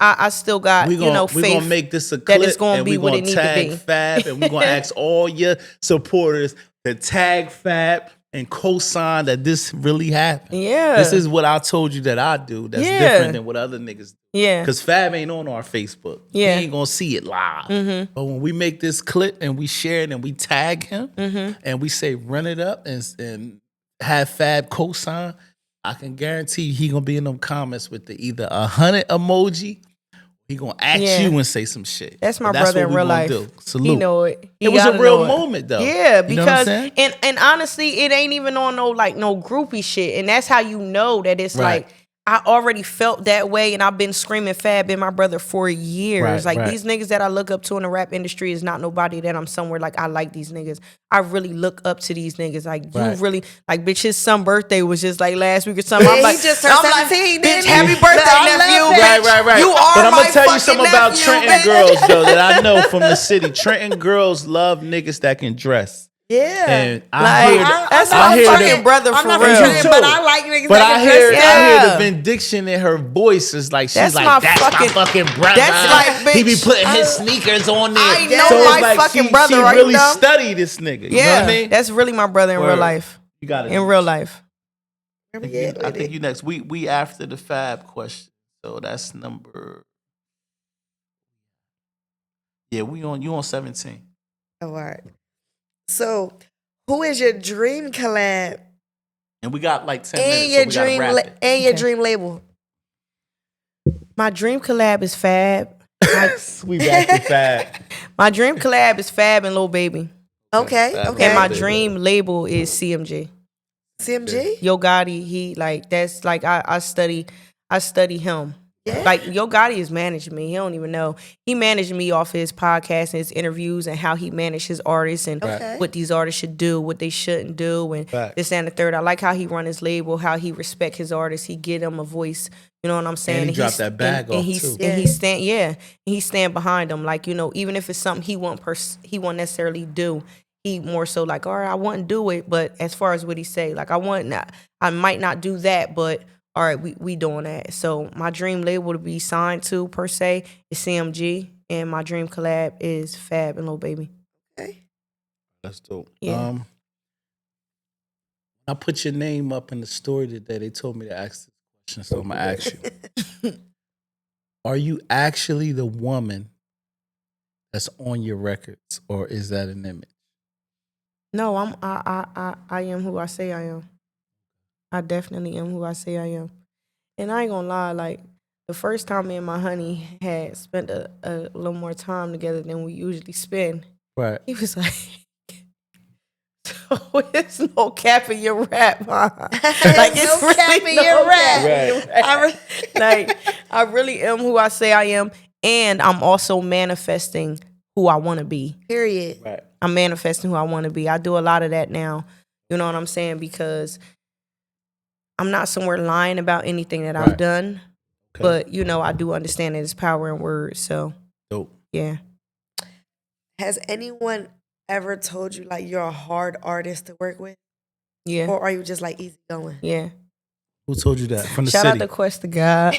I still got, faith. We're going to make this a clip, that it's gonna be what it needs to be. Fab, and we're going to ask all your supporters to tag Fab and co-sign that this really happened. Yeah. This is what I told you that I do that's different than what other niggas do. Yeah. Because Fab ain't on our Facebook. Yeah. He ain't going to see it live. Mm-hmm. But when we make this clip and we share it and we tag him and we say run it up and have Fab co-sign, I can guarantee he going to be in them comments with either 100 emoji. He gonna ask you and say some shit. That's my brother in real life. Salute. He know it. It was a real moment though. Yeah, because and honestly, it ain't even on no groupie shit. And that's how you know that it's like I already felt that way, and I've been screaming Fab in my brother for years. These niggas that I look up to in the rap industry is not nobody that I'm somewhere like I like these niggas. I really look up to these niggas. Like you really bitch. His son's birthday was just like last week or something. I'm like, he just turned 17. Bitch, happy birthday, nephew. Right. You are but I'm my gonna tell you something about Trenton bitch. girls though that I know from the city. Trenton girls love niggas that can dress. Yeah, and that's my fucking brother for real. But I like niggas. But I hear the benediction in her voice is like she's like that's my fucking brother. That's like bitch, he be putting his sneakers on there. I know so my fucking brother. She right really now. study this nigga. You know what I mean? That's really my brother in real life. You got it in real life. I think you next. We after the Fab question, so that's number. Yeah, you on 17. All right. So, who is your dream collab? And we got like 10 minutes. So your dream label. My dream collab is Fab. We back to Fab. My dream collab is Fab and Lil Baby. Okay. And my dream label is CMG. CMG? Yo Gotti, he like that's like I study him. Yeah. Like Yo Gotti is managing me. He don't even know. He managed me off his podcast and his interviews and how he managed his artists and what these artists should do, what they shouldn't do, and this and the third. I like how he run his label, how he respect his artists. He give them a voice. You know what I'm saying? And he dropped that bag off too. And he stand behind them. Like, you know, even if it's something he won't necessarily do, he more so like, all right, I wouldn't do it, but as far as what he say, like I might not do that, but all right, we doing that. So my dream label to be signed to per se is CMG, and my dream collab is Fab and Lil Baby. Okay, that's dope. Yeah. I put your name up in the story today. They told me to ask this question, so I'm gonna ask you: are you actually the woman that's on your records, or is that an image? No, I am who I say I am. I definitely am who I say I am. And I ain't gonna lie, like, the first time me and my honey had spent a little more time together than we usually spend, right? He was like, so it's no cap in your rap, huh? Like, it's no cap in your rap. Like, I really am who I say I am, and I'm also manifesting who I want to be. Period. Right. I'm manifesting who I want to be. I do a lot of that now. You know what I'm saying? Because I'm not somewhere lying about anything that I've done. Okay. But, you know, I do understand that there's power in words. So, dope. Yeah. Has anyone ever told you, like, you're a hard artist to work with? Yeah. Or are you just, like, easy going? Yeah. Who told you that? From the Shout city? Shout out to Quest to God.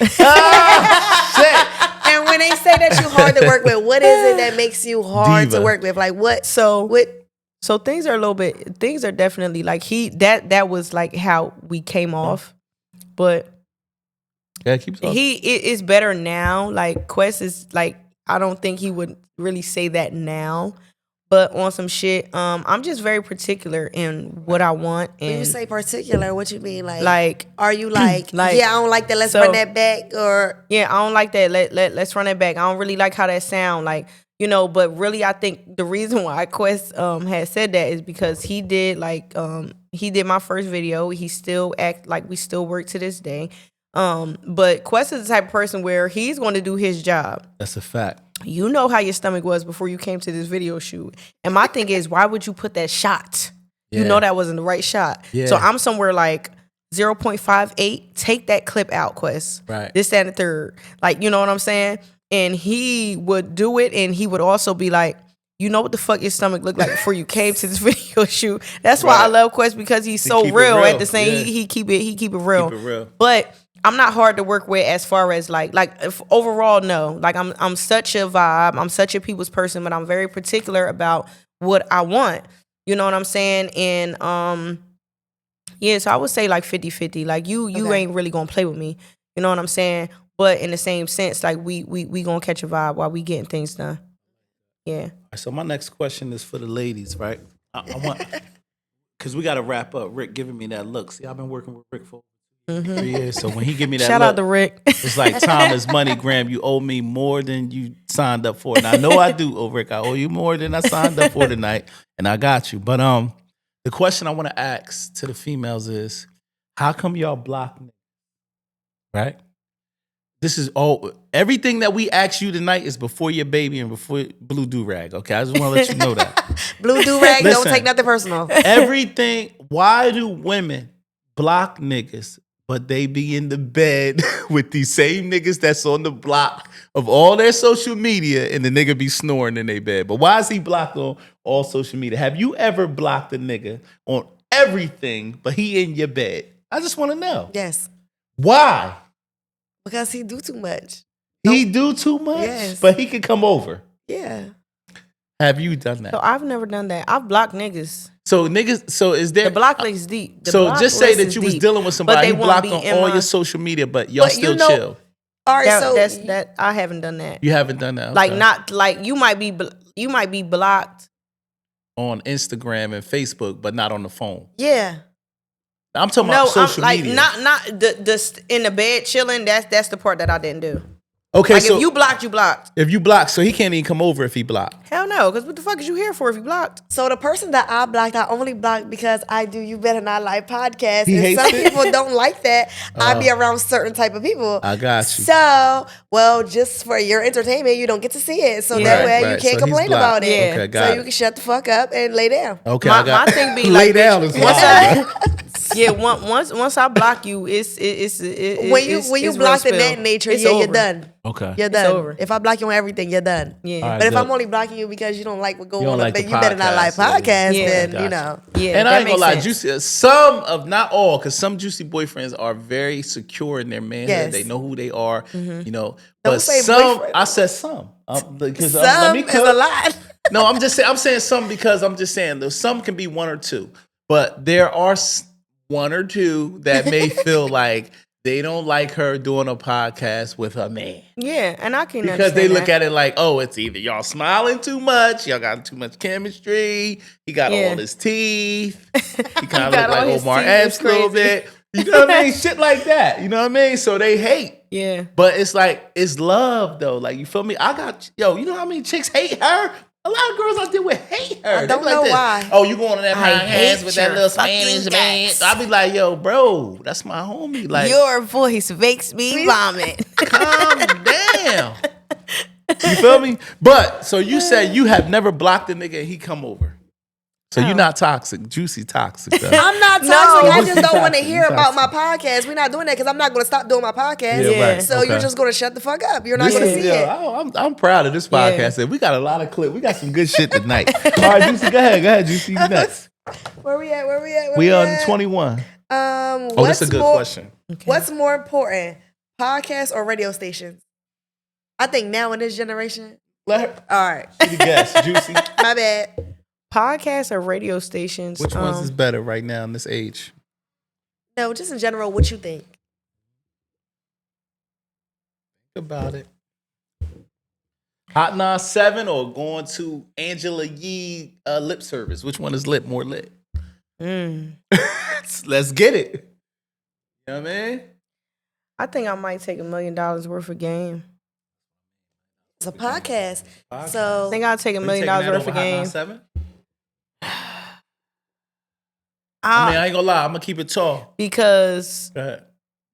And when they say that you're hard to work with, what is it that makes you hard to work with? Like, what? So things are definitely like that was like how we came off, but it is better now. Like Quest is like, I don't think he would really say that now, but on some shit, I'm just very particular in what I want. And when you say particular, what you mean? Like are you like yeah, I don't like that, let's run that back, or yeah, I don't like that, let's run that back. I don't really like how that sound, like, you know, but really I think the reason why Quest had said that is because he did my first video. He still act like we still work to this day. But Quest is the type of person where he's going to do his job. That's a fact. You know how your stomach was before you came to this video shoot. And my thing is, why would you put that shot? Yeah. You know that wasn't the right shot. Yeah. So I'm somewhere like 0.58. Take that clip out, Quest. Right. This, that, and the third. Like, you know what I'm saying? And he would do it, and he would also be like, you know what the fuck your stomach looked like before you came to this video shoot. That's why I love Quest, because he's so real. At the same, he keep it real. Keep it real. But I'm not hard to work with as far as like if overall, no. Like I'm such a vibe. I'm such a people's person, but I'm very particular about what I want. You know what I'm saying? And yeah, so I would say like 50-50. Like you ain't really gonna play with me. You know what I'm saying? But in the same sense, like we gonna catch a vibe while we getting things done. Yeah. So my next question is for the ladies, right? I want, because we got to wrap up. Rick giving me that look. See, I've been working with Rick for 3 years, so when he give me that shout look, out to Rick. It's like time is money, Graham. You owe me more than you signed up for. And I know I do, Rick. I owe you more than I signed up for tonight, and I got you. But the question I want to ask to the females is, how come y'all block me? Right? This is everything that we ask you tonight is before your baby and before Blue Do-Rag, okay? I just want to let you know that. Blue Do-Rag, don't take nothing personal. Everything, why do women block niggas, but they be in the bed with these same niggas that's on the block of all their social media, and the nigga be snoring in their bed? But why is he blocked on all social media? Have you ever blocked a nigga on everything, but he in your bed? I just want to know. Yes. Why? Because he do too much. He do too much? Yes. But he could come over. Yeah. Have you done that? So I've never done that. I've blocked niggas. So is there... The block list is deep. So just say that you was dealing with somebody who blocked on all your social media, but y'all still chill. All right, that I haven't done that. You haven't done that? Okay. Like, not like you might be blocked on Instagram and Facebook, but not on the phone. Yeah. I'm talking about social media. Not the in the bed chilling. That's the part that I didn't do. Okay, like so if you blocked, you blocked. If you blocked, so he can't even come over if he blocked. Hell no, because what the fuck is you here for if you blocked? So the person that I blocked, I only blocked because I do You Better Not Lie podcast. He hates some it? people don't like that. I be around certain type of people. I got you. So, well, just for your entertainment, you don't get to see it. So that way you can't complain about it. Yeah. Okay, got so it. you can shut the fuck up and lay down. Okay, my thing be lay like, down is wild. once I block you, it's when you blocked in that nature, you're done. Okay, you're done. It's over. If I block you on everything, you're done. Yeah, right, but if good. I'm only blocking you because you don't like what goes on, like but the You Better Not Lie podcast, podcast, yeah. then you know. Yeah, and I ain't gonna lie, sense. Juicy. Some of not all, because some Juicy boyfriends are very secure in their manhood. Yes. They know who they are, you know. Don't But say some, boyfriend. I said some. Because Some let me is a lot. No, I'm just saying. I'm saying some because I'm just saying those. Some can be one or two, but there are one or two that may feel like they don't like her doing a podcast with her man. Yeah, and I can Because they look at it like, oh, it's either y'all smiling too much, y'all got too much chemistry, he got all his teeth, he kind of look like Omar Epps a little bit. You know what I mean? Shit like that. You know what I mean? So they hate. Yeah. But it's like, it's love though. Like, you feel me? You know how many chicks hate her? A lot of girls out there would hate her. I don't know why. Oh, you going on that podcast with that little fucking Spanish man? guts. I be like, yo, bro, that's my homie. Like, Your voice makes me vomit. calm down. You feel me? But so you said you have never blocked a nigga and he come over. So you're not toxic. Juicy toxic. Though. I'm not toxic. No. I just don't want to hear Toxic. about my podcast. We're not doing that because I'm not going to stop doing my podcast. Yeah, right. So Okay. you're just going to shut the fuck up. You're not going to see it. I'm proud of this podcast. And we got a lot of clips. We got some good shit tonight. All right, Juicy, go ahead, Juicy. You next. Where we at? We on 21. That's a good question. Okay. What's more important, podcasts or radio stations? I think now in this generation. Let her. All right. She the guest, Juicy. My bad. Podcasts or radio stations? Which ones is better right now in this age? No, just in general, what you think? Think about it. Hot 97 or going to Angela Yee lip service? Which one is more lit? Let's get it. You know what I mean? I think I might take $1 million worth of game. It's a podcast. I So think I'll take $1 million worth of game. I ain't gonna lie, I'm gonna keep it tall. Because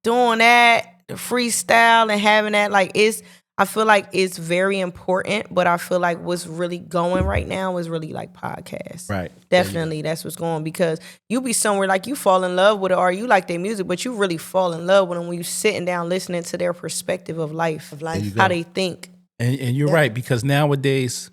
doing that, the freestyle and having that, like, I feel like it's very important, but I feel like what's really going right now is really like podcasts. Right. Definitely, that's what's going, because you be somewhere like you fall in love with it or you like their music, but you really fall in love with them when you sitting down listening to their perspective of life, how they think. And you're right, because nowadays,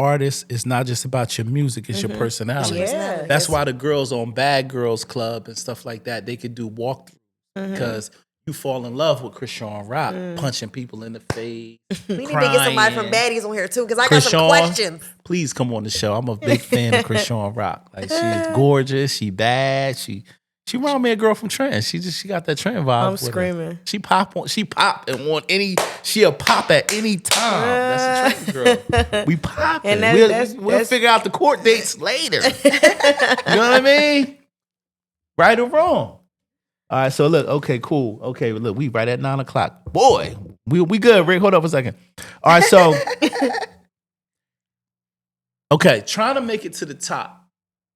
artists is not just about your music, it's your personality. Yeah. That's why the girls on Bad Girls Club and stuff like that, they could do walkthroughs because you fall in love with Krishan Rock, punching people in the face. we need to get somebody from Baddies on here too, because I got some questions. Please come on the show. I'm a big fan of Krishan Rock. Like, she's gorgeous, she bad, she remind me of a girl from Trenton. She got that Trenton vibe. I'm screaming. Her. She pop and want she'll pop at any time. That's a Trenton girl. We pop and we'll figure out the court dates later. You know what I mean? Right or wrong? All right, so look, okay, cool. Okay, look, we right at 9:00. Boy, we good, Rick. Hold up a second. All right, so okay, trying to make it to the top,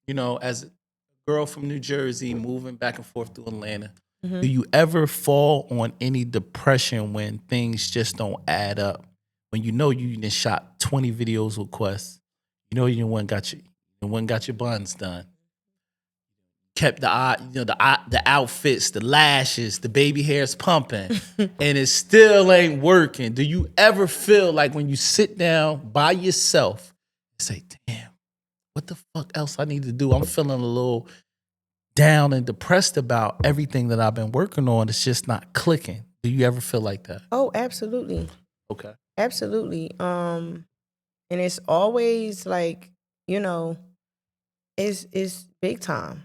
you know, as girl from New Jersey moving back and forth through Atlanta, do you ever fall on any depression when things just don't add up? When you know you done shot 20 videos with Quest, you know you went got your buns done, kept the outfits, the lashes, the baby hairs pumping, and it still ain't working. Do you ever feel like when you sit down by yourself and say, damn, what the fuck else I need to do? I'm feeling a little down and depressed about everything that I've been working on. It's just not clicking. Do you ever feel like that? Oh, absolutely. Okay. Absolutely. And it's always like, you know, it's big time.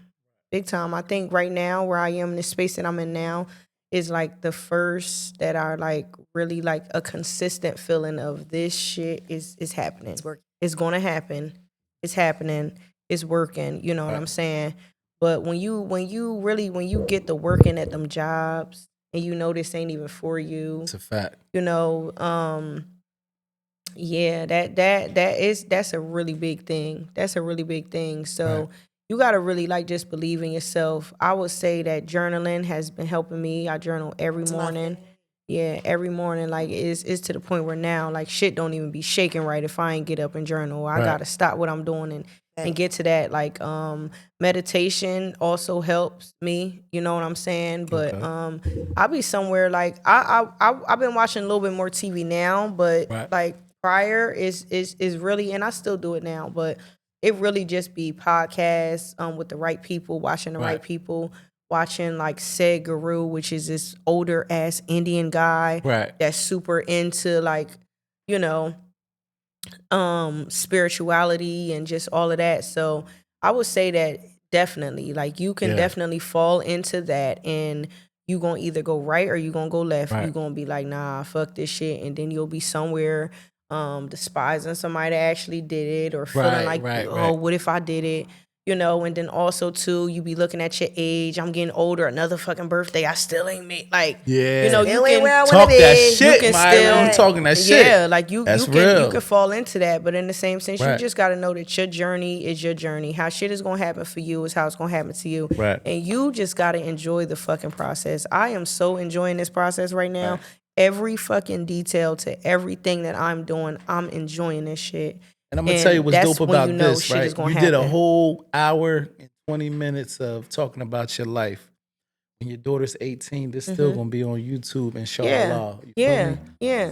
Big time. I think right now where I am in the space that I'm in now is like the first that are like really like a consistent feeling of this shit is happening. It's going to happen. It's happening. It's working. You know what I'm saying? But when you get the working at them jobs and you know this ain't even for you. It's a fact. You know, yeah, that's a really big thing. That's a really big thing. So you gotta really like just believe in yourself. I would say that journaling has been helping me. I journal every morning. Yeah, every morning. Like it's to the point where now like shit don't even be shaking right if I ain't get up and journal. I gotta stop what I'm doing and get to that. Like meditation also helps me. You know what I'm saying? But I'll be somewhere like I've been watching a little bit more TV now, but like prior is really, and I still do it now, but it really just be podcasts with the right people, watching the right people, watching like Said Guru, which is this older ass Indian guy that's super into like, you know, spirituality and just all of that. So I would say that definitely, like you can definitely fall into that and you gonna either go right or you gonna go left. You gonna be like, nah, fuck this shit, and then you'll be somewhere despising somebody that actually did it or feeling like, what if I did it? You know, and then also too, you be looking at your age. I'm getting older. Another fucking birthday. I still ain't made. Like, you know, you can talk that shit. You can still you talking that shit. Yeah, like you can fall into that. But in the same sense, you just got to know that your journey is your journey. How shit is gonna happen for you is how it's gonna happen to you. And you just got to enjoy the fucking process. I am so enjoying this process right now. Every fucking detail to everything that I'm doing, I'm enjoying this shit. And I'm going to tell you what's dope about this, right? You did a whole hour and 20 minutes of talking about your life. When your daughter's 18, this still going to be on YouTube, inshallah. Yeah.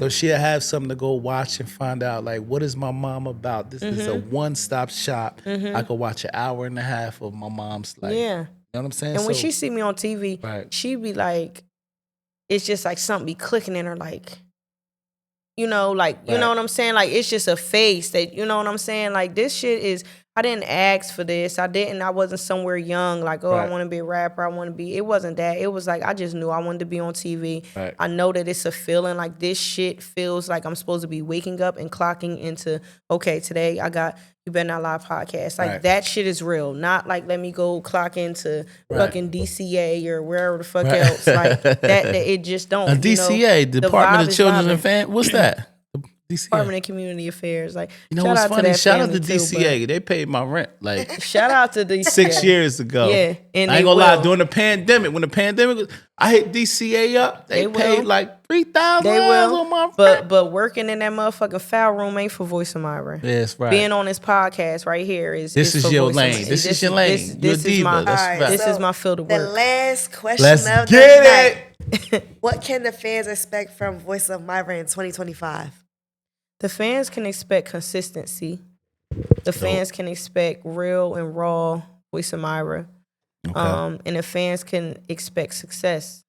So she'll have something to go watch and find out, like, what is my mom about? This is a one-stop shop. I could watch an hour and a half of my mom's life. Yeah. You know what I'm saying? And when she see me on TV, she be like, it's just like something be clicking in her, like, you know, like, you know what I'm saying? Like, it's just a face that, you know what I'm saying? Like, this shit is, I didn't ask for this. I wasn't somewhere young, like, I want to be a rapper. It wasn't that. It was like, I just knew I wanted to be on TV. I know that it's a feeling, like, this shit feels like I'm supposed to be waking up and clocking into, okay, today I got You Better Not Lie podcast. Like, that shit is real. Not like, let me go clock into fucking DCA or wherever the fuck else. Like, that it just don't. DCA, Department of Children and Family. What's that? DCA. Department of Community Affairs. Like, you know what's funny? Shout out to DCA. Too, they paid my rent like shout out to DCA 6 years ago. Yeah, and I ain't gonna lie. During the pandemic, when the pandemic was, I hit DCA up. They paid like $3,000 on my rent. But working in that motherfucking foul room ain't for Voice of Myra. Yes, right. Being on this podcast right here is this is your lane. This is your lane. You're a diva. This is my field of work. The last question Let's of get the night. What can the fans expect from Voice of Myra in 2025? The fans can expect consistency. The fans can expect real and raw Voice of Myra. And the fans can expect success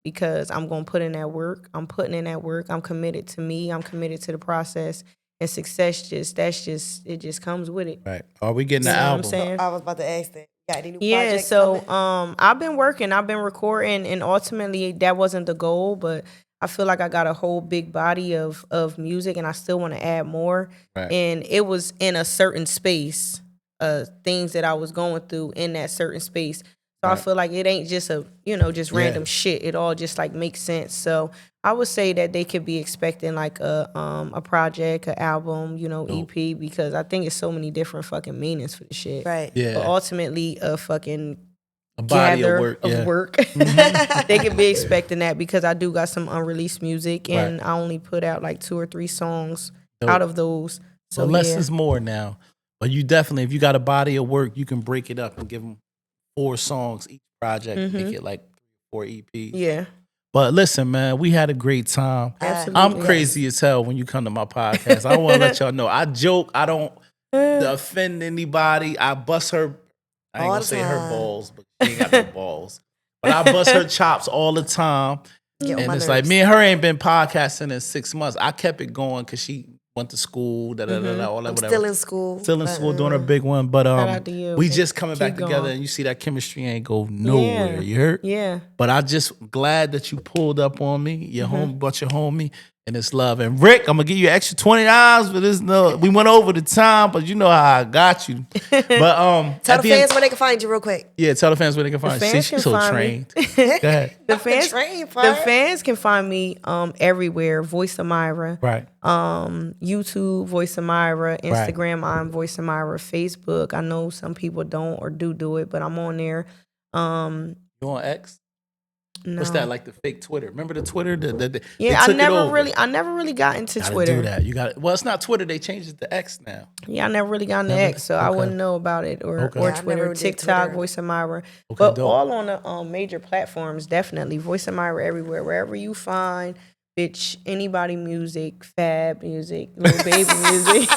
because I'm going to put in that work. I'm putting in that work. I'm committed to me. I'm committed to the process. And success it just comes with it. Right. Are we getting the album? What I'm saying? I was about to ask that. Got any new projects so coming? I've been working. I've been recording. And ultimately, that wasn't the goal, but I feel like I got a whole big body of music and I still want to add more. And it was in a certain space, things that I was going through in that certain space. So I feel like it ain't just just random shit. It all just like makes sense. So I would say that they could be expecting like a project, an album, EP, because I think it's so many different fucking meanings for the shit. Right. Yeah. But ultimately a fucking body of work. They could be expecting that because I do got some unreleased music and I only put out like 2 or 3 songs out of those. So less is more now. But you definitely, if you got a body of work, you can break it up and give them 4 songs each project, make it like 4 EPs. Yeah. But listen, man, we had a great time. Absolutely. I'm crazy as hell when you come to my podcast. I want to let y'all know. I joke. I don't offend anybody. I bust her. I ain't gonna say her balls, but she ain't got no balls. But I bust her chops all the time. And it's like, me and her ain't been podcasting in 6 months. I kept it going because she went to school, all that, whatever. Still in school. Still in school, doing her big one. But we just coming back going. together, and you see that chemistry ain't go nowhere. You heard? Yeah. But I just glad that you pulled up on me. Your homie, but your homie. And it's love. And Rick, I'm gonna give you an extra $20 for this. No, we went over the time, but you know how I got you. But tell the fans where they can find you real quick. Yeah, tell the fans where they can find you. See, she's so trained. Go ahead. The fans can find me everywhere. Voice of Myra. Right. YouTube, Voice of Myra. Instagram, I'm Voice of Myra. Facebook, I know some people don't or do it, but I'm on there. You on X? No. What's that, like the fake Twitter? Remember the Twitter? I never really got into Twitter. Do that. You got it. Well, it's not Twitter. They changed it to X now. Yeah, I never really got into X, so I wouldn't know about it or Twitter, TikTok, Voice of Myra. But all on the major platforms, definitely Voice of Myra everywhere. Wherever you find bitch anybody music, Fab music, Lil Baby music,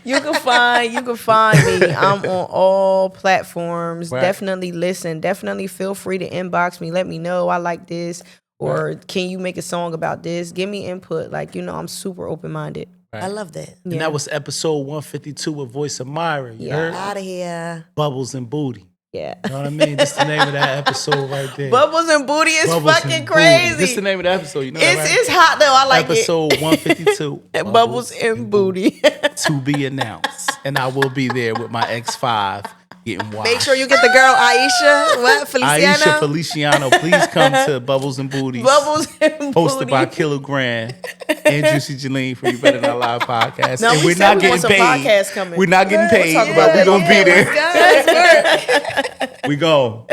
you can find me. I'm on all platforms. Right. Definitely listen. Definitely feel free to inbox me. Let me know I like this, or can you make a song about this? Give me input. Like, I'm super open minded. Right. I love that. And that was episode 152 of Voice of Myra. You heard? Out of here. Bubbles and Booty. Yeah. You know what I mean? That's the name of that episode right there. Bubbles and Booty is fucking crazy. That's the name of the episode. You know that, right? It's hot though. I like episode 152. Bubbles and Booty. To be announced. And I will be there with my X5 getting washed. Make sure you get the girl Aisha. Aisha Feliciano. Please come to Bubbles and Booty. Bubbles and Booty. Hosted by Kilogram and Juicy-Jaleen for You Better Not Lie podcast. No, and we're not getting paid. We're not getting paid, but we're going to be there. We go.